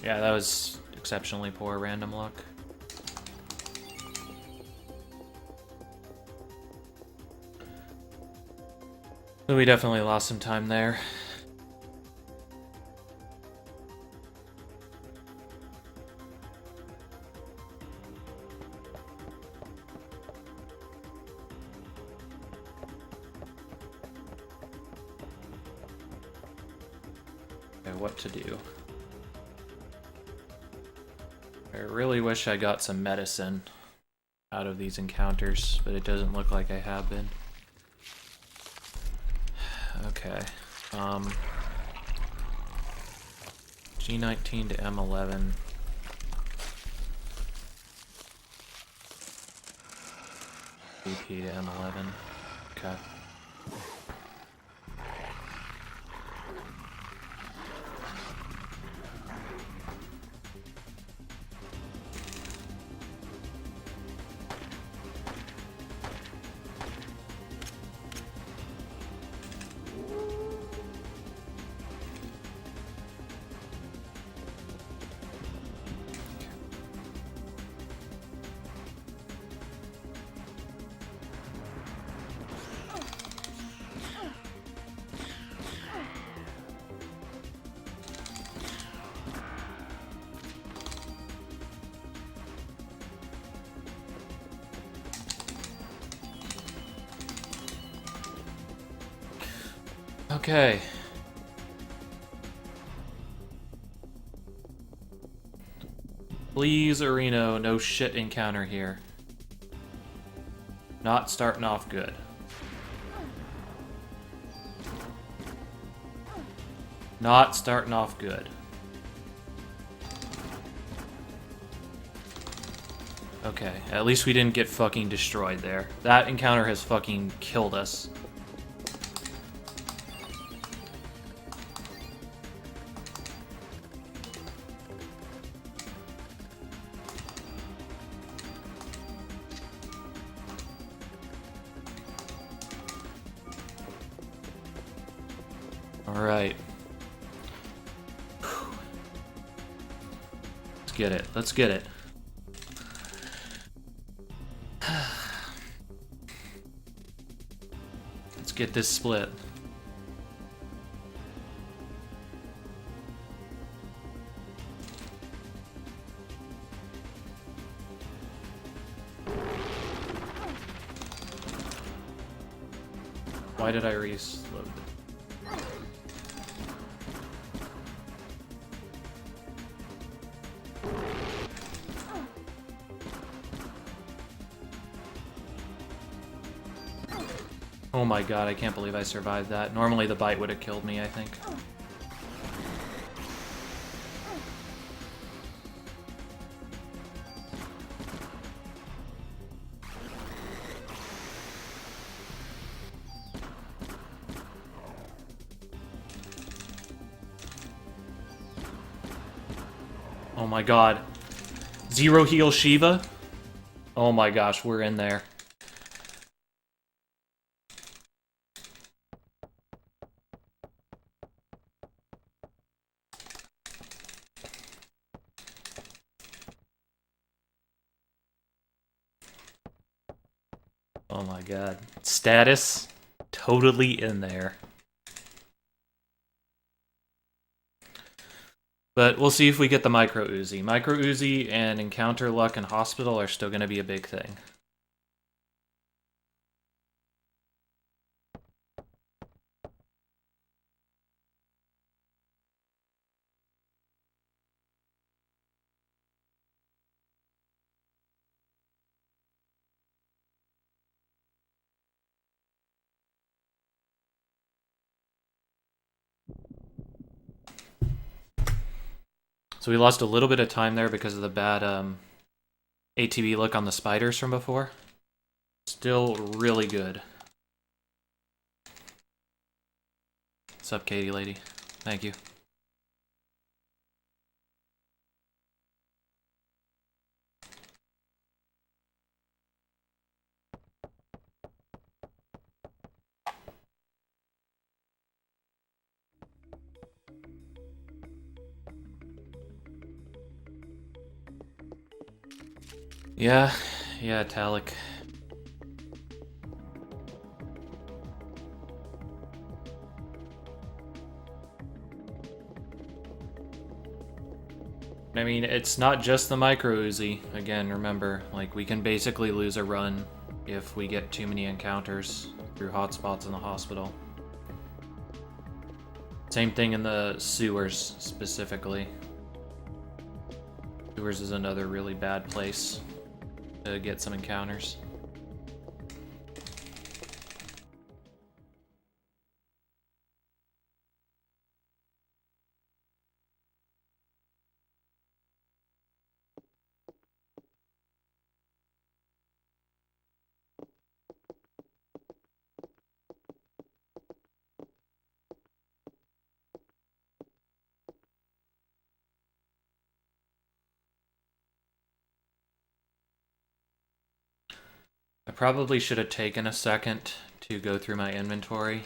Yeah, that was exceptionally poor random luck. So we definitely lost some time there. Okay, what to do? I really wish I got some medicine out of these encounters, but it doesn't look like I have been. Okay. G19 to M11. BP to M11. Okay. Okay. Please, Areno, no shit encounter here. Not starting off good. Not starting off good. Okay, at least we didn't get fucking destroyed there. That encounter has fucking killed us. Alright. Let's get it. Let's get it. Let's get this split. Why did I reload it? Oh my god, I can't believe I survived that. Normally the bite would have killed me, I think. Oh my god. Zero heal Shiva? Oh my gosh, we're in there. Oh my god. Status, totally in there. But we'll see if we get the Micro Uzi. Micro Uzi and Encounter Luck and Hospital are still going to be a big thing. So we lost a little bit of time there because of the bad ATB look on the spiders from before. Still really good. What's up, Katie lady? Thank you. Yeah, Talik. I mean, it's not just the Micro Uzi. Again, remember, like, we can basically lose a run if we get too many encounters through hotspots in the hospital. Same thing in the sewers, specifically. Sewers is another really bad place to get some encounters. I probably should have taken a second to go through my inventory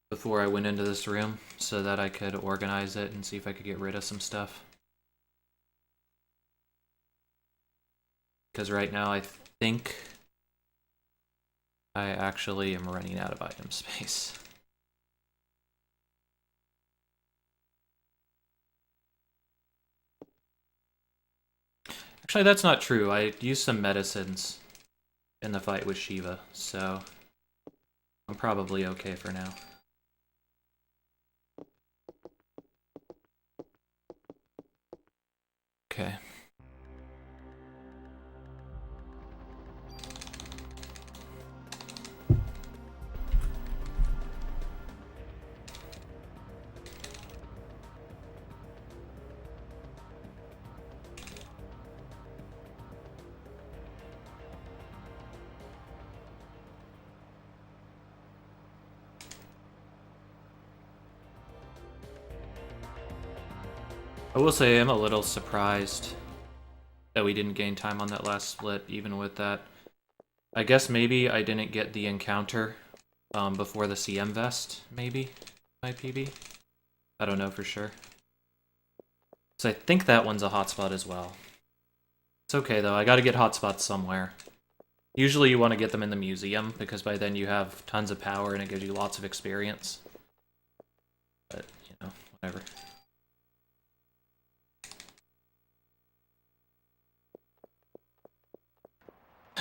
before I went into this room so that I could organize it and see if I could get rid of some stuff. Because right now I think I actually am running out of item space. Actually, that's not true. I used some medicines in the fight with Shiva, so I'm probably okay for now. Okay. I will say I'm a little surprised that we didn't gain time on that last split, even with that. I guess maybe I didn't get the encounter before the CM vest, maybe, my PB. I don't know for sure. So I think that one's a hotspot as well. It's okay though, I gotta get hotspots somewhere. Usually you want to get them in the museum, because by then you have tons of power and it gives you lots of experience. But, you know, whatever.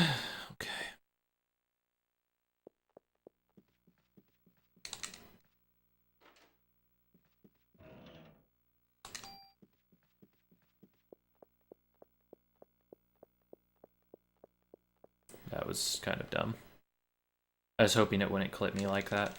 Okay. That was kind of dumb. I was hoping it wouldn't clip me like that.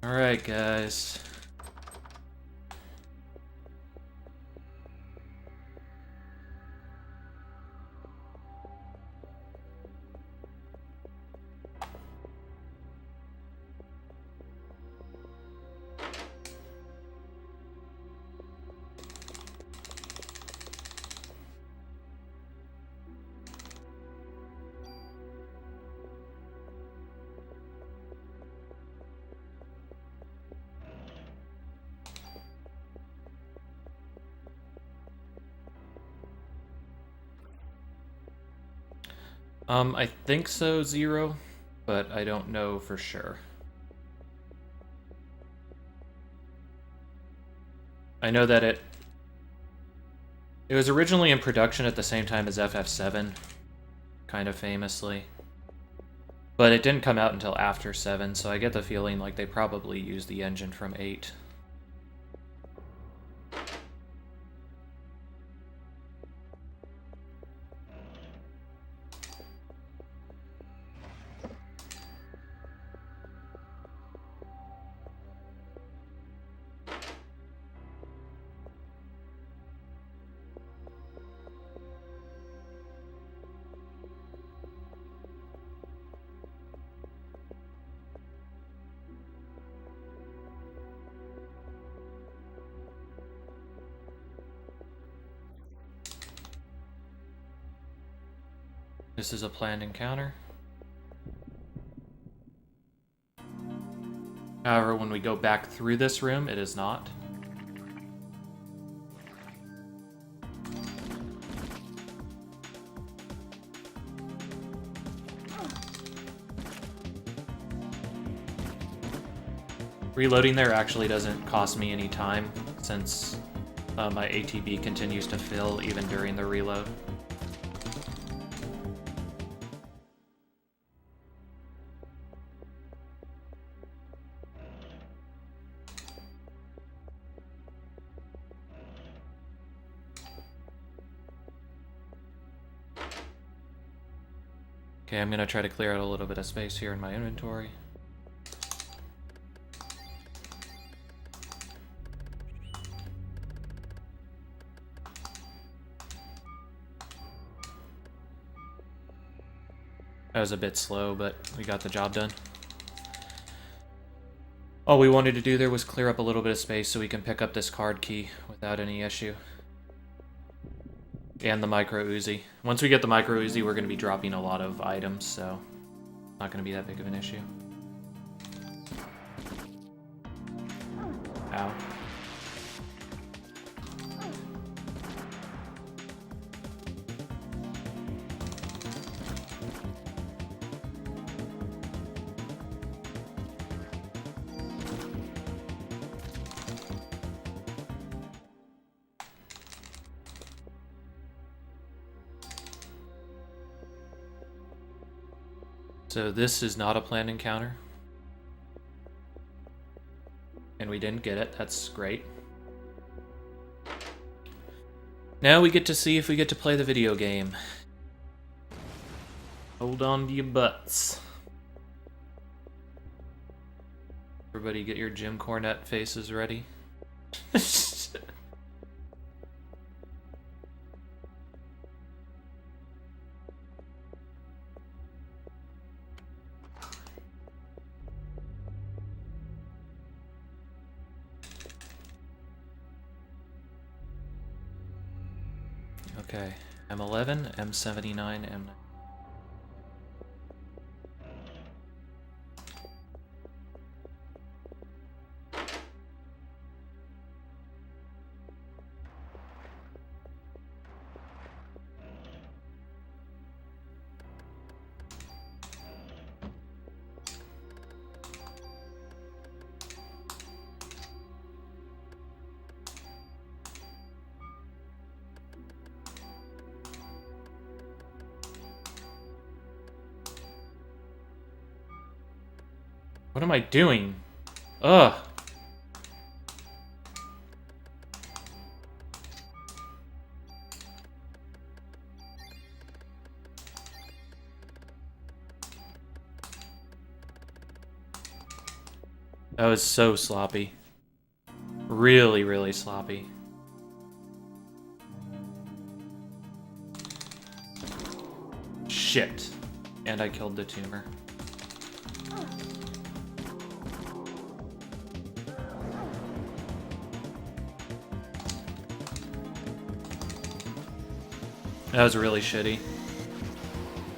Alright, guys. I think so, Zero, but I don't know for sure. I know that it was originally in production at the same time as FF7, kind of famously. But it didn't come out until after 7, so I get the feeling like they probably used the engine from 8. This is a planned encounter. However, when we go back through this room, it is not. Reloading there actually doesn't cost me any time, since my ATB continues to fill even during the reload. Okay, I'm gonna try to clear out a little bit of space here in my inventory. That was a bit slow, but we got the job done. All we wanted to do there was clear up a little bit of space so we can pick up this card key without any issue. And the micro Uzi. Once we get the micro Uzi, we're going to be dropping a lot of items, so not going to be that big of an issue. Ow. So this is not a planned encounter. And we didn't get it. That's great. Now we get to see if we get to play the video game. Hold on to your butts. Everybody get your Jim Cornette faces ready. Okay, M11, M79, M9. What am I doing? Ugh. That was so sloppy. Really, really sloppy. Shit. And I killed the tumor. That was really shitty.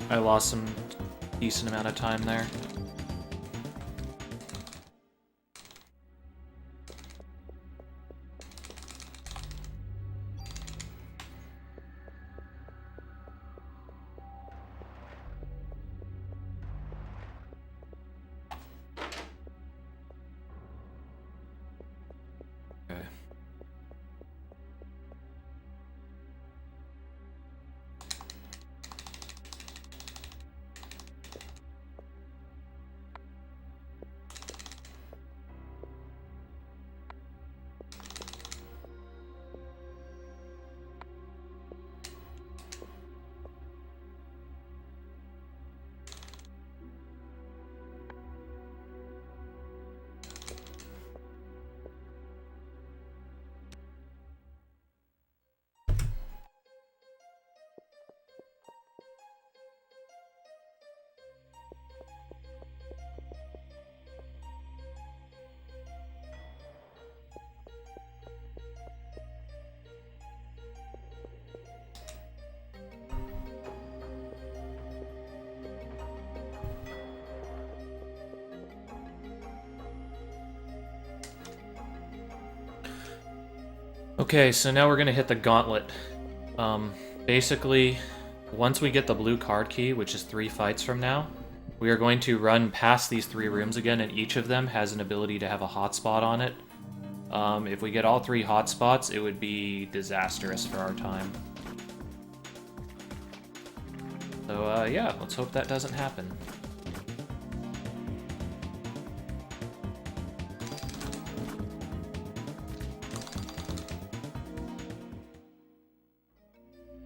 I lost some decent amount of time there. Okay. Okay, so now we're gonna hit the gauntlet. Basically, once we get the blue card key, which is 3 fights from now, we are going to run past these 3 rooms again, and each of them has an ability to have a hotspot on it. If we get all 3 hotspots, it would be disastrous for our time. So, yeah, let's hope that doesn't happen.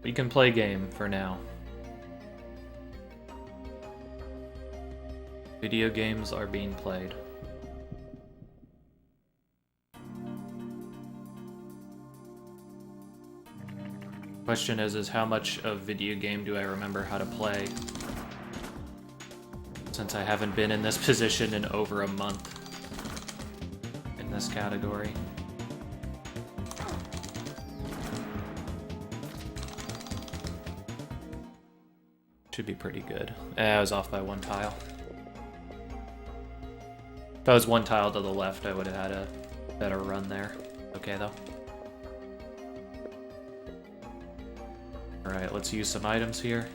We can play game for now. Video games are being played. Question is how much of video game do I remember how to play? Since I haven't been in this position in over a month in this category. Should be pretty good. I was off by 1 tile. If I was 1 tile to the left, I would have had a better run there. Okay, though. Alright, let's use some items here.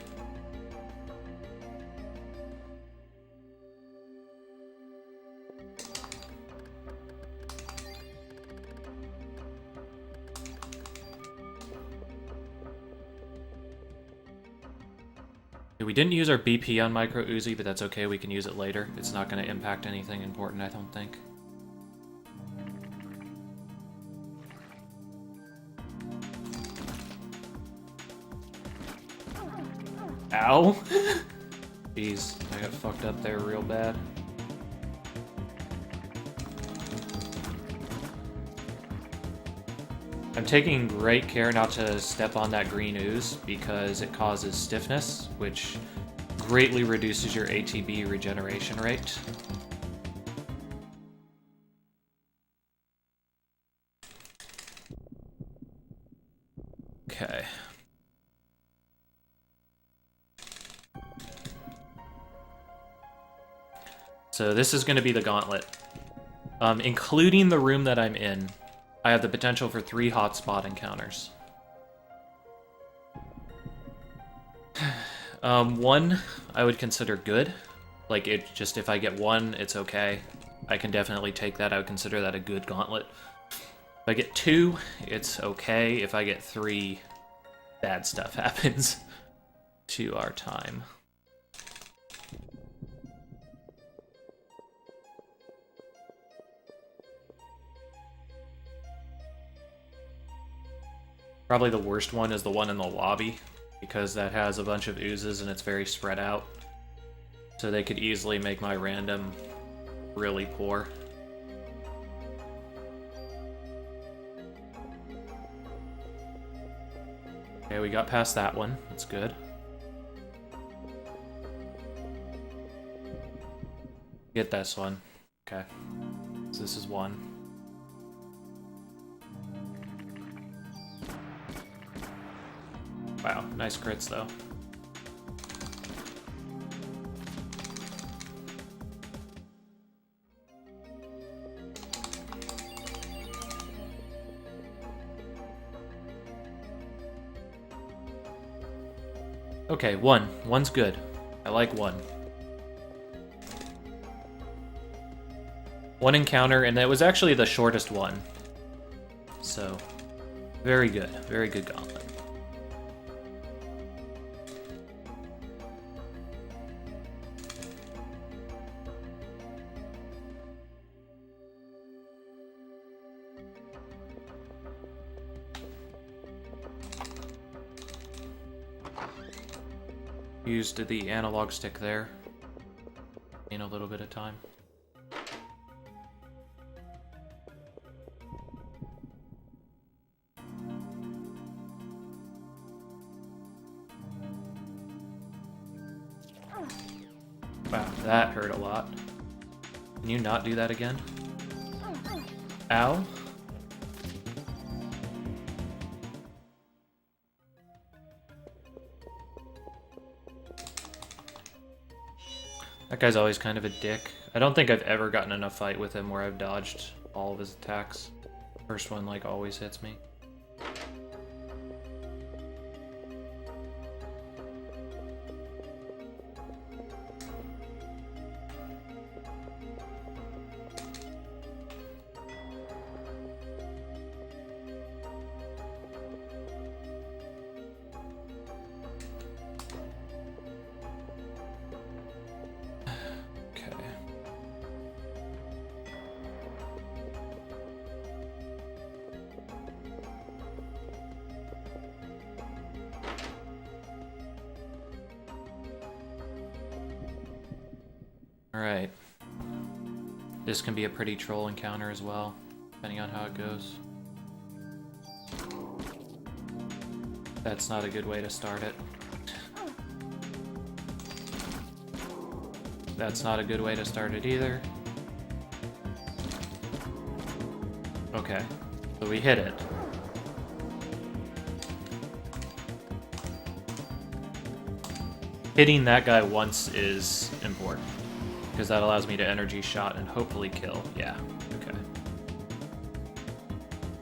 We didn't use our BP on Micro Uzi, but that's okay, we can use it later. It's not going to impact anything important, I don't think. Ow! Jeez, I got fucked up there real bad. I'm taking great care not to step on that green ooze because it causes stiffness, which greatly reduces your ATB regeneration rate. Okay. So this is going to be the gauntlet. Including the room that I'm in, I have the potential for 3 hotspot encounters. 1, I would consider good. Like, it just, if I get 1, it's okay. I can definitely take that. I would consider that a good gauntlet. If I get 2, it's okay. If I get 3, bad stuff happens to our time. Probably the worst one is the one in the lobby, because that has a bunch of oozes and it's very spread out. So they could easily make my random really poor. Okay, we got past that one. That's good. Get this one. Okay. So this is 1. Wow, nice crits though. Okay, 1. 1's good. I like 1. 1 encounter, and that was actually the shortest one. So, very good. Very good gauntlet. Used the analog stick there in a little bit of time. Wow, that hurt a lot. Can you not do that again? Ow. That guy's always kind of a dick. I don't think I've ever gotten in a fight with him where I've dodged all of his attacks. First one, like, always hits me. Alright. This can be a pretty troll encounter as well, depending on how it goes. That's not a good way to start it. That's not a good way to start it either. Okay, so we hit it. hitting that guy once is important, because that allows me to energy shot and hopefully kill. Yeah, okay.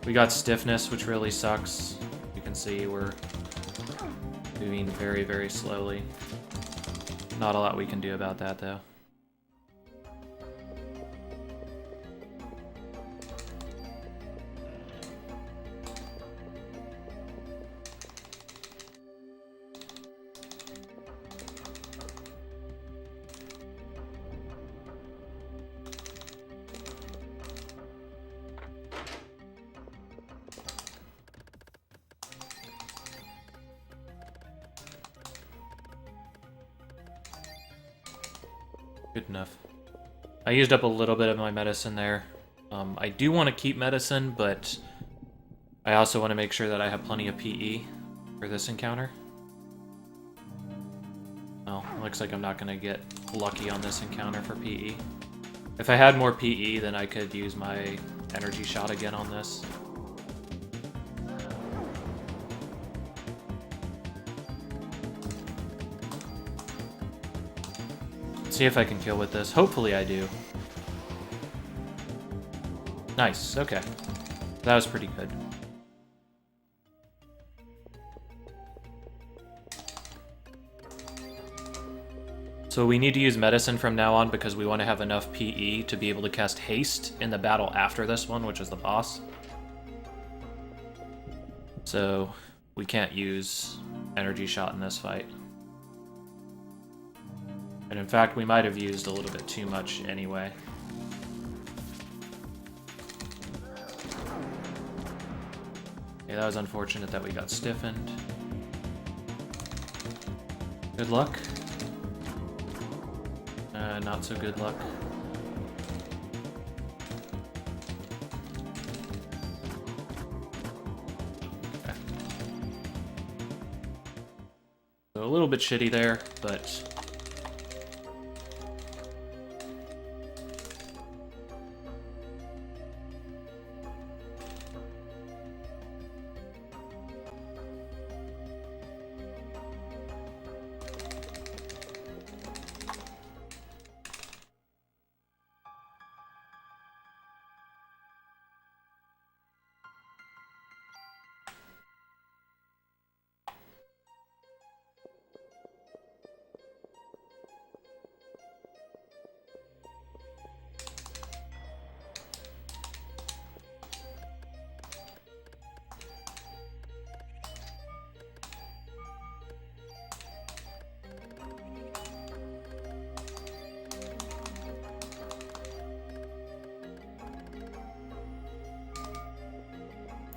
We got stiffness, which really sucks. You can see we're moving very, very slowly. Not a lot we can do about that, though. Good enough. I used up a little bit of my medicine there. I do want to keep medicine, but I also want to make sure that I have plenty of PE for this encounter. Oh, looks like I'm not going to get lucky on this encounter for PE. If I had more PE, then I could use my energy shot again on this. See if I can kill with this. Hopefully I do. Nice, okay. That was pretty good. So we need to use medicine from now on because we want to have enough PE to be able to cast haste in the battle after this one, which is the boss. So we can't use energy shot in this fight. And in fact, we might have used a little bit too much anyway. Okay, that was unfortunate that we got stiffened. Good luck. Not so good luck. Okay. So a little bit shitty there, but...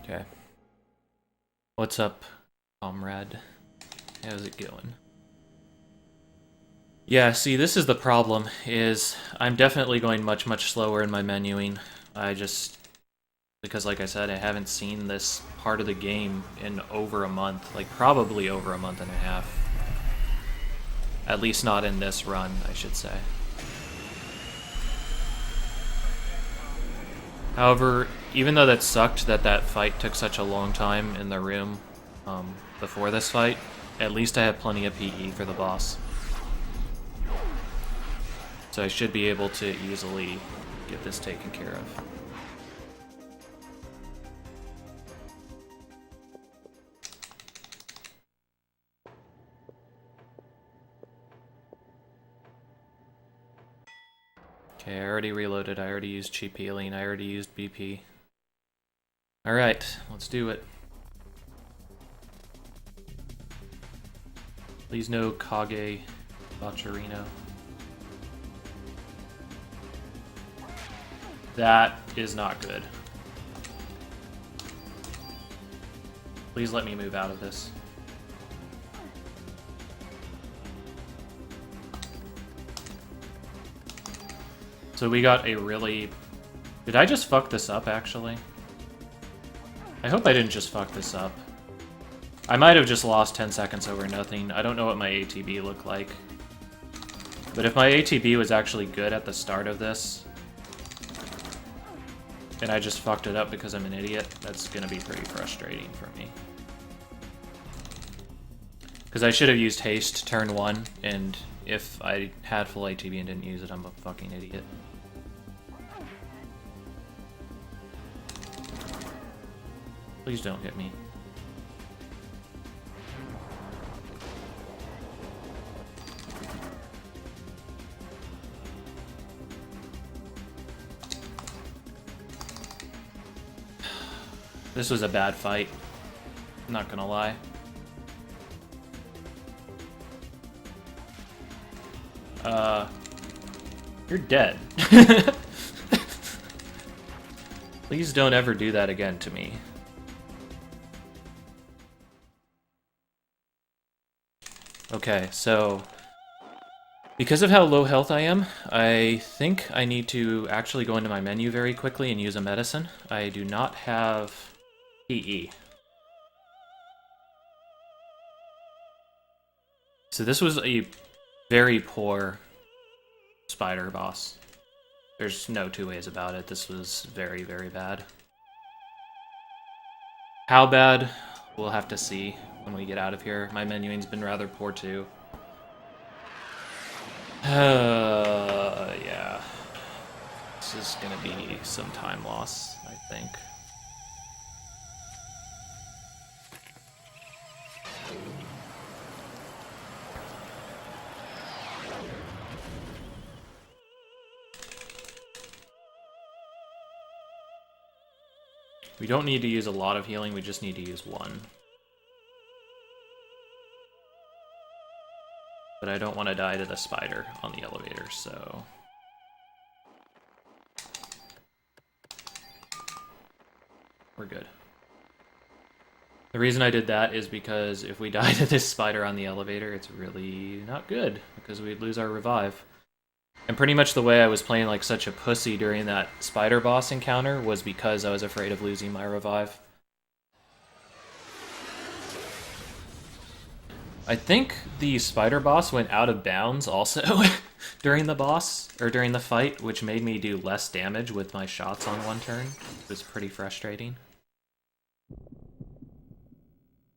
Okay. What's up, comrade? How's it going? Yeah, see, this is the problem, is I'm definitely going much, much slower in my menuing. Because like I said, I haven't seen this part of the game in over a month. Like, probably over a month and a half. At least not in this run, I should say. However, even though that sucked that that fight took such a long time in the room before this fight, at least I have plenty of PE for the boss. So I should be able to easily get this taken care of. Okay, I already reloaded, I already used cheap healing, I already used BP. Alright, let's do it. Please no Kage Bacharino. That is not good. Please let me move out of this. So we got a really... Did I just fuck this up, actually? I hope I didn't just fuck this up. I might have just lost 10 seconds over nothing. I don't know what my ATB looked like. But if my ATB was actually good at the start of this, and I just fucked it up because I'm an idiot, that's gonna be pretty frustrating for me. Because I should have used haste turn 1, and if I had full ATB and didn't use it, I'm a fucking idiot. Please don't hit me. This was a bad fight. I'm not gonna lie. You're dead. Please don't ever do that again to me. Okay, so because of how low health I am, I think I need to actually go into my menu very quickly and use a medicine. I do not have PE. So this was a very poor spider boss. There's no two ways about it. This was very, very bad. How bad? We'll have to see when we get out of here. My menuing's been rather poor too. Yeah. This is gonna be some time loss, I think. We don't need to use a lot of healing, we just need to use one. But I don't want to die to the spider on the elevator, so... we're good. The reason I did that is because if we die to this spider on the elevator, it's really not good, because we'd lose our revive. And pretty much the way I was playing like such a pussy during that spider boss encounter was because I was afraid of losing my revive. I think the spider boss went out of bounds also during the boss, or during the fight, which made me do less damage with my shots on one turn. It was pretty frustrating.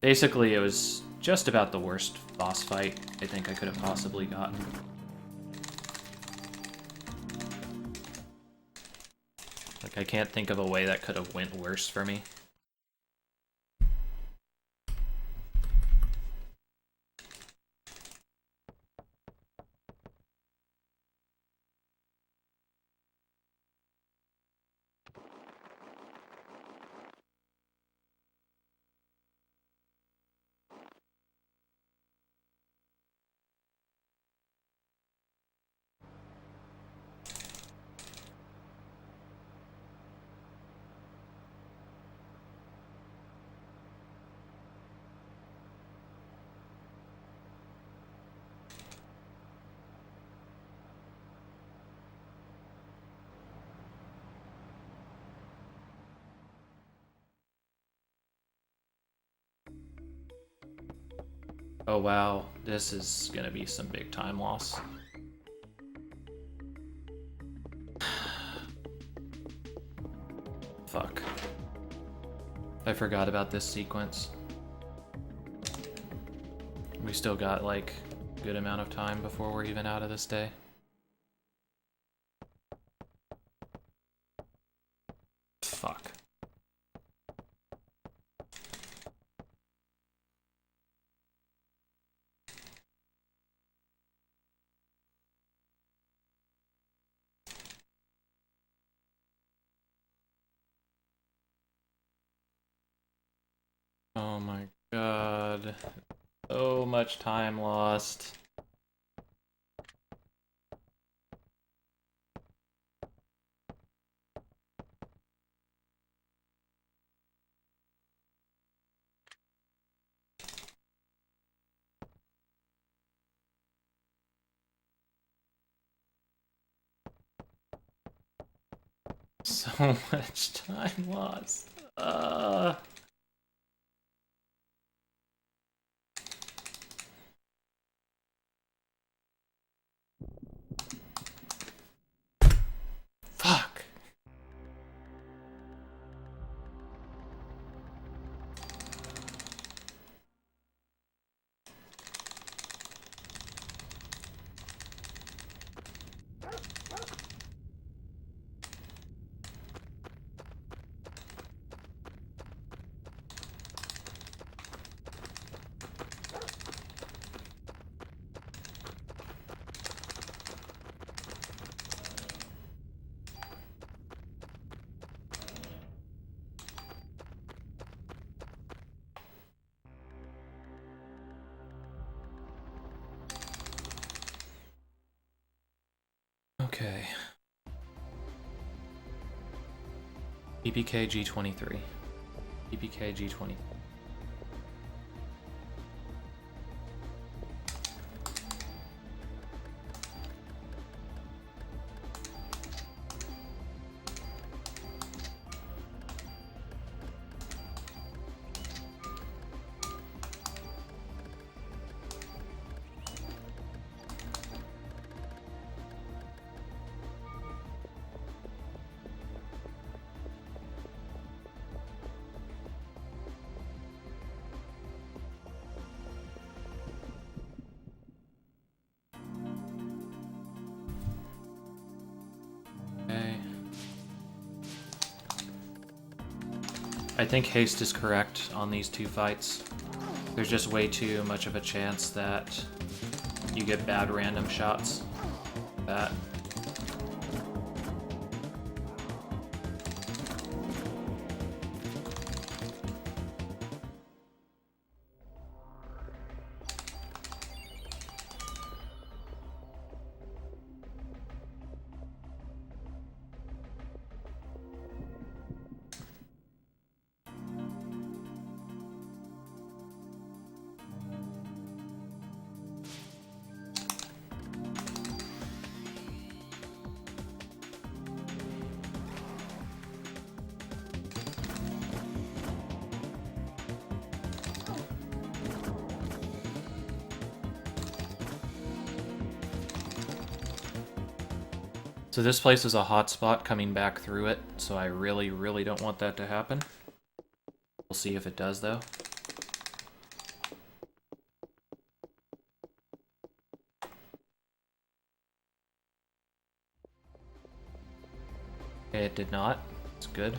Basically, it was just about the worst boss fight I think I could have possibly gotten. Like, I can't think of a way that could have went worse for me. Oh wow, this is gonna be some big time loss. Fuck. I forgot about this sequence. We still got like a good amount of time before we're even out of this day. Fuck. Oh my god. So much time lost. So much time lost. Fuck. PPK G23. PPK G23. I think haste is correct on these two fights. There's just way too much of a chance that you get bad random shots. That. So this place is a hotspot coming back through it, so I really, really don't want that to happen. We'll see if it does, though. Okay, it did not. It's good.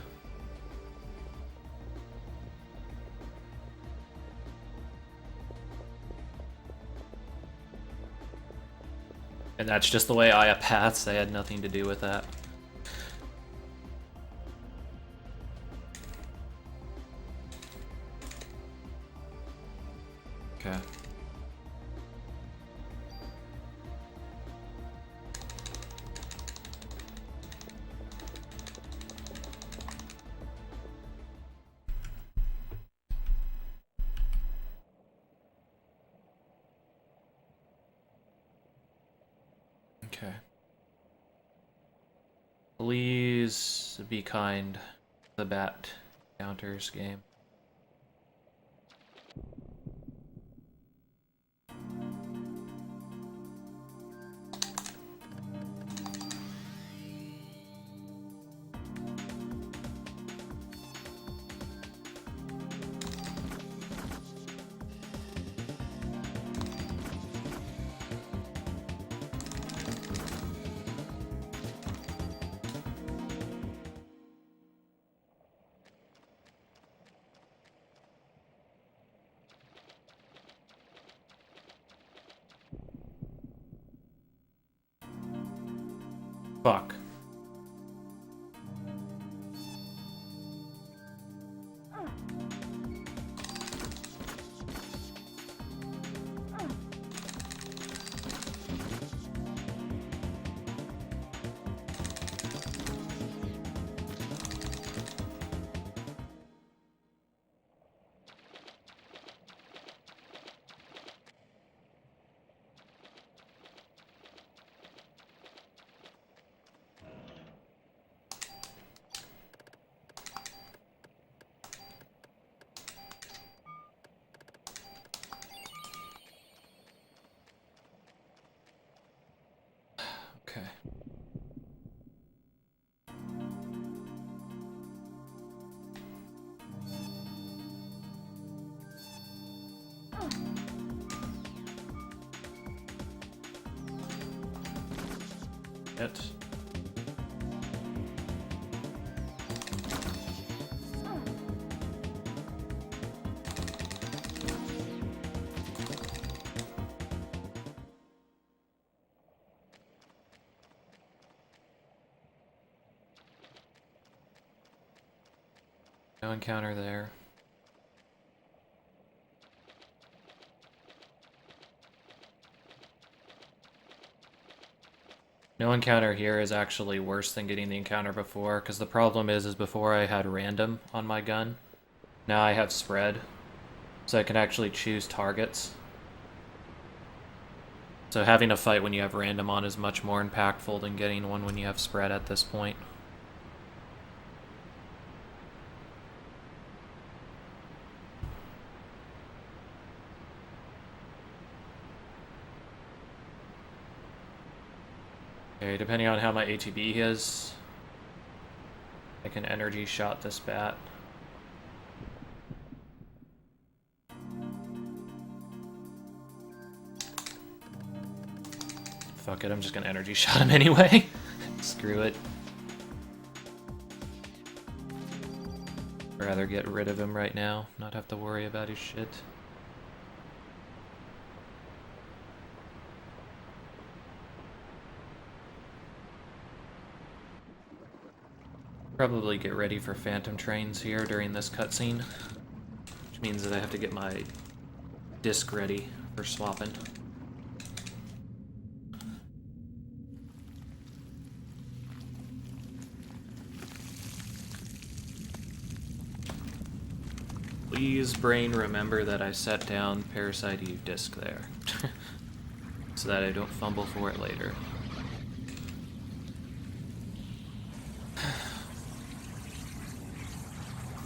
And that's just the way Aya paths. I had nothing to do with that. Okay. Okay. Please be kind. The bat counters game. Fuck. Okay. It. No encounter there. No encounter here is actually worse than getting the encounter before, because the problem is before I had random on my gun. Now I have spread, so I can actually choose targets. So having a fight when you have random on is much more impactful than getting one when you have spread at this point. Okay, depending on how my ATB is, I can energy shot this bat. Fuck it, I'm just gonna energy shot him anyway. Screw it. I'd rather get rid of him right now, not have to worry about his shit. Probably get ready for phantom trains here during this cutscene, which means that I have to get my disc ready for swapping. Please, brain, remember that I set down Parasite Eve disc there, so that I don't fumble for it later.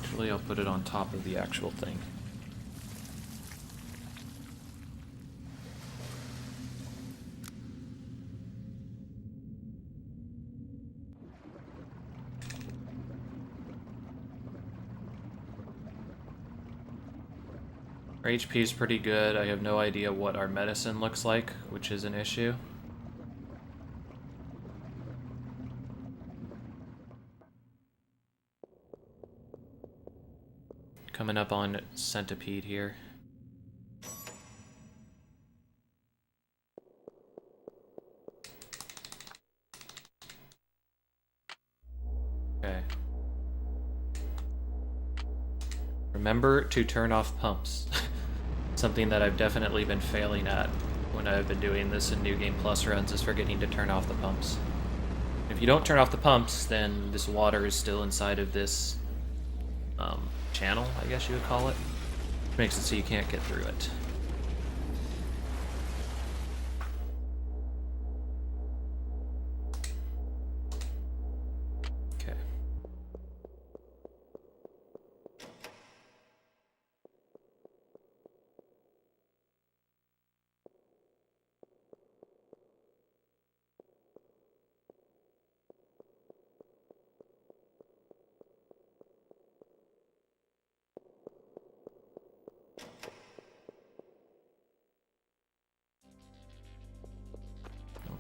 Actually, I'll put it on top of the actual thing. Our HP is pretty good. I have no idea what our medicine looks like, which is an issue. Coming up on Centipede here. Okay. Remember to turn off pumps. Something that I've definitely been failing at when I've been doing this in New Game Plus runs is forgetting to turn off the pumps. If you don't turn off the pumps, then this water is still inside of this channel, I guess you would call it. Which makes it so you can't get through it. Okay.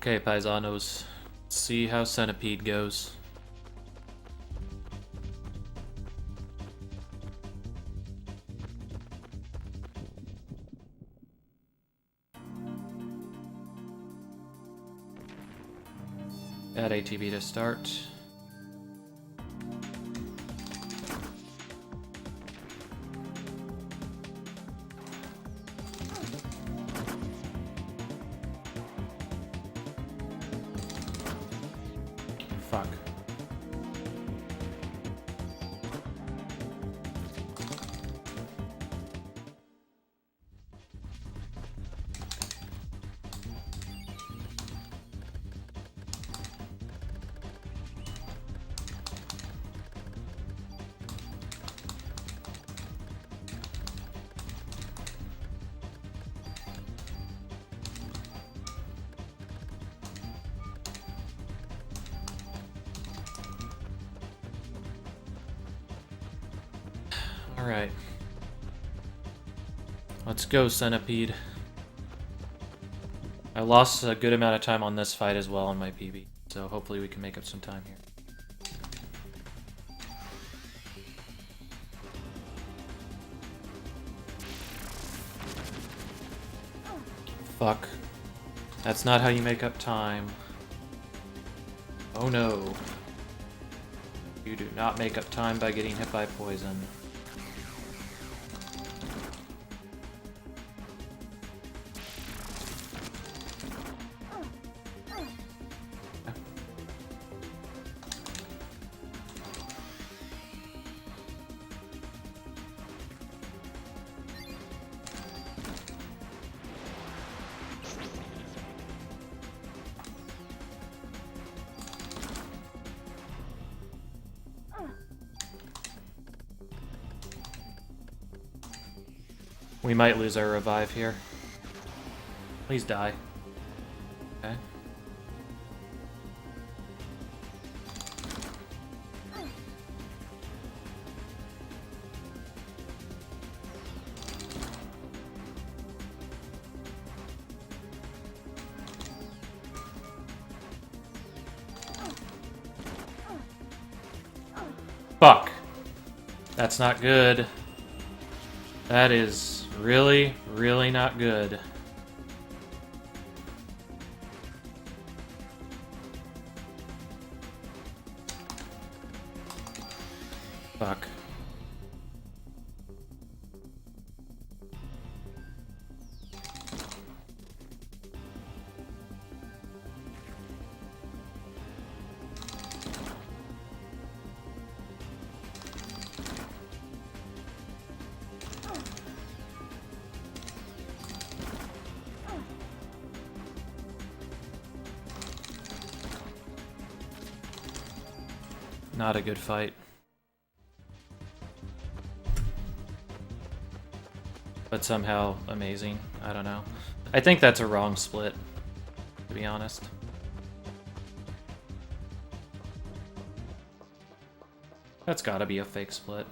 Okay, paisanos. Let's see how Centipede goes. Add ATB to start. Fuck. Alright. Let's go, Centipede. I lost a good amount of time on this fight as well on my PB, so hopefully we can make up some time here. Fuck. That's not how you make up time. Oh no. You do not make up time by getting hit by poison. We might lose our revive here. Please die. Okay. Fuck. That's not good. That is really, really not good. Fuck. Not a good fight. But somehow amazing. I don't know. I think that's a wrong split, to be honest. That's gotta be a fake split.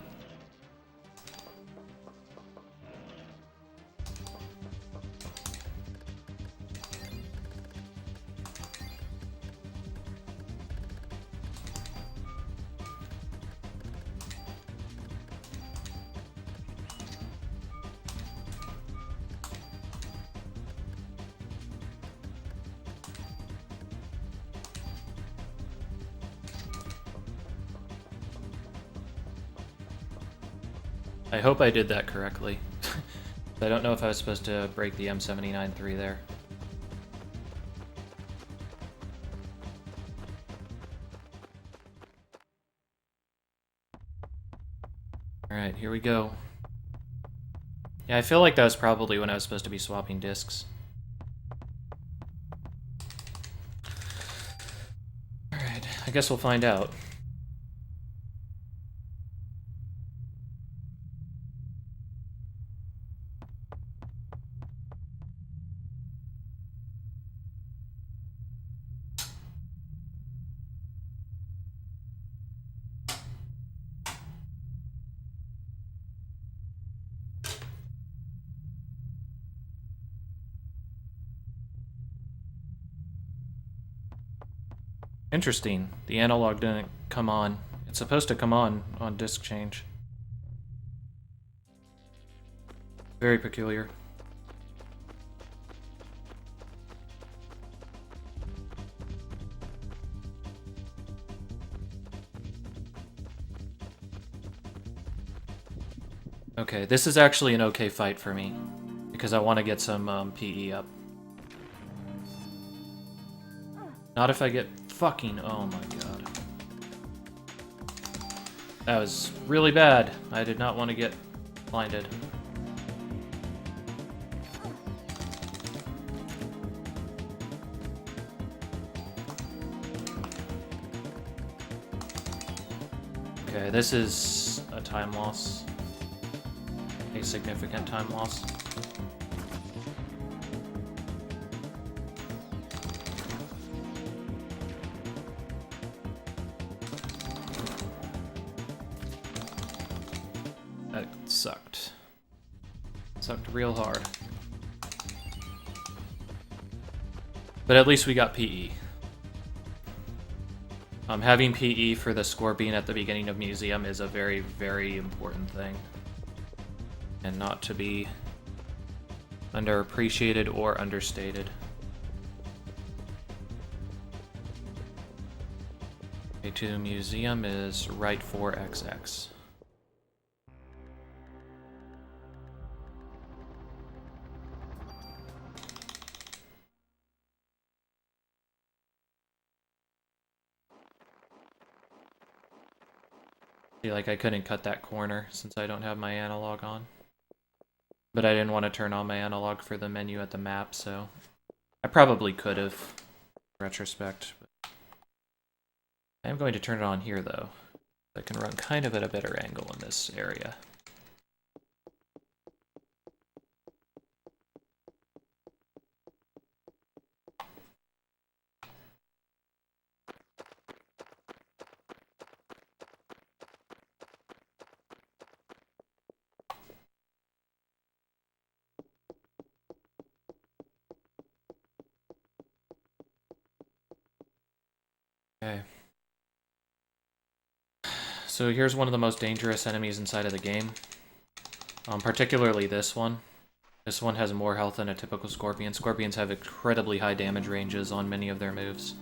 I hope I did that correctly. I don't know if I was supposed to break the M79-3 there. Alright, here we go. Yeah, I feel like that was probably when I was supposed to be swapping discs. Alright, I guess we'll find out. Interesting. The analog didn't come on. It's supposed to come on disc change. Very peculiar. Okay, this is actually an okay fight for me, because I want to get some PE up. Not if I get fucking... oh my god. That was really bad. I did not want to get blinded. Okay, this is a time loss. A significant time loss. That sucked. Sucked real hard. But at least we got PE. Having PE for the Scorpion at the beginning of Museum is a very, very important thing. And not to be underappreciated or understated. Okay, to Museum is right 4XX. Like I couldn't cut that corner since I don't have my analog on. But I didn't want to turn on my analog for the menu at the map, so I probably could have, in retrospect. But I am going to turn it on here, though. I can run kind of at a better angle in this area. Okay. So here's one of the most dangerous enemies inside of the game. Particularly this one. This one has more health than a typical Scorpion. Scorpions have incredibly high damage ranges on many of their moves.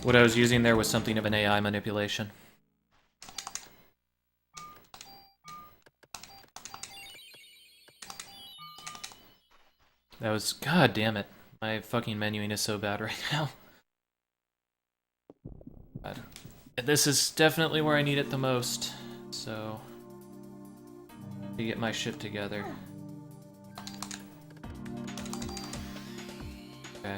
What I was using there was something of an AI manipulation. That was... God damn it. My fucking menuing is so bad right now. God. This is definitely where I need it the most. So... to get my shit together. Okay.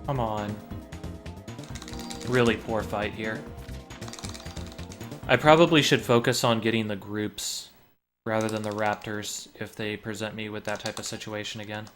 Come on. Really poor fight here. I probably should focus on getting the groups rather than the raptors if they present me with that type of situation again.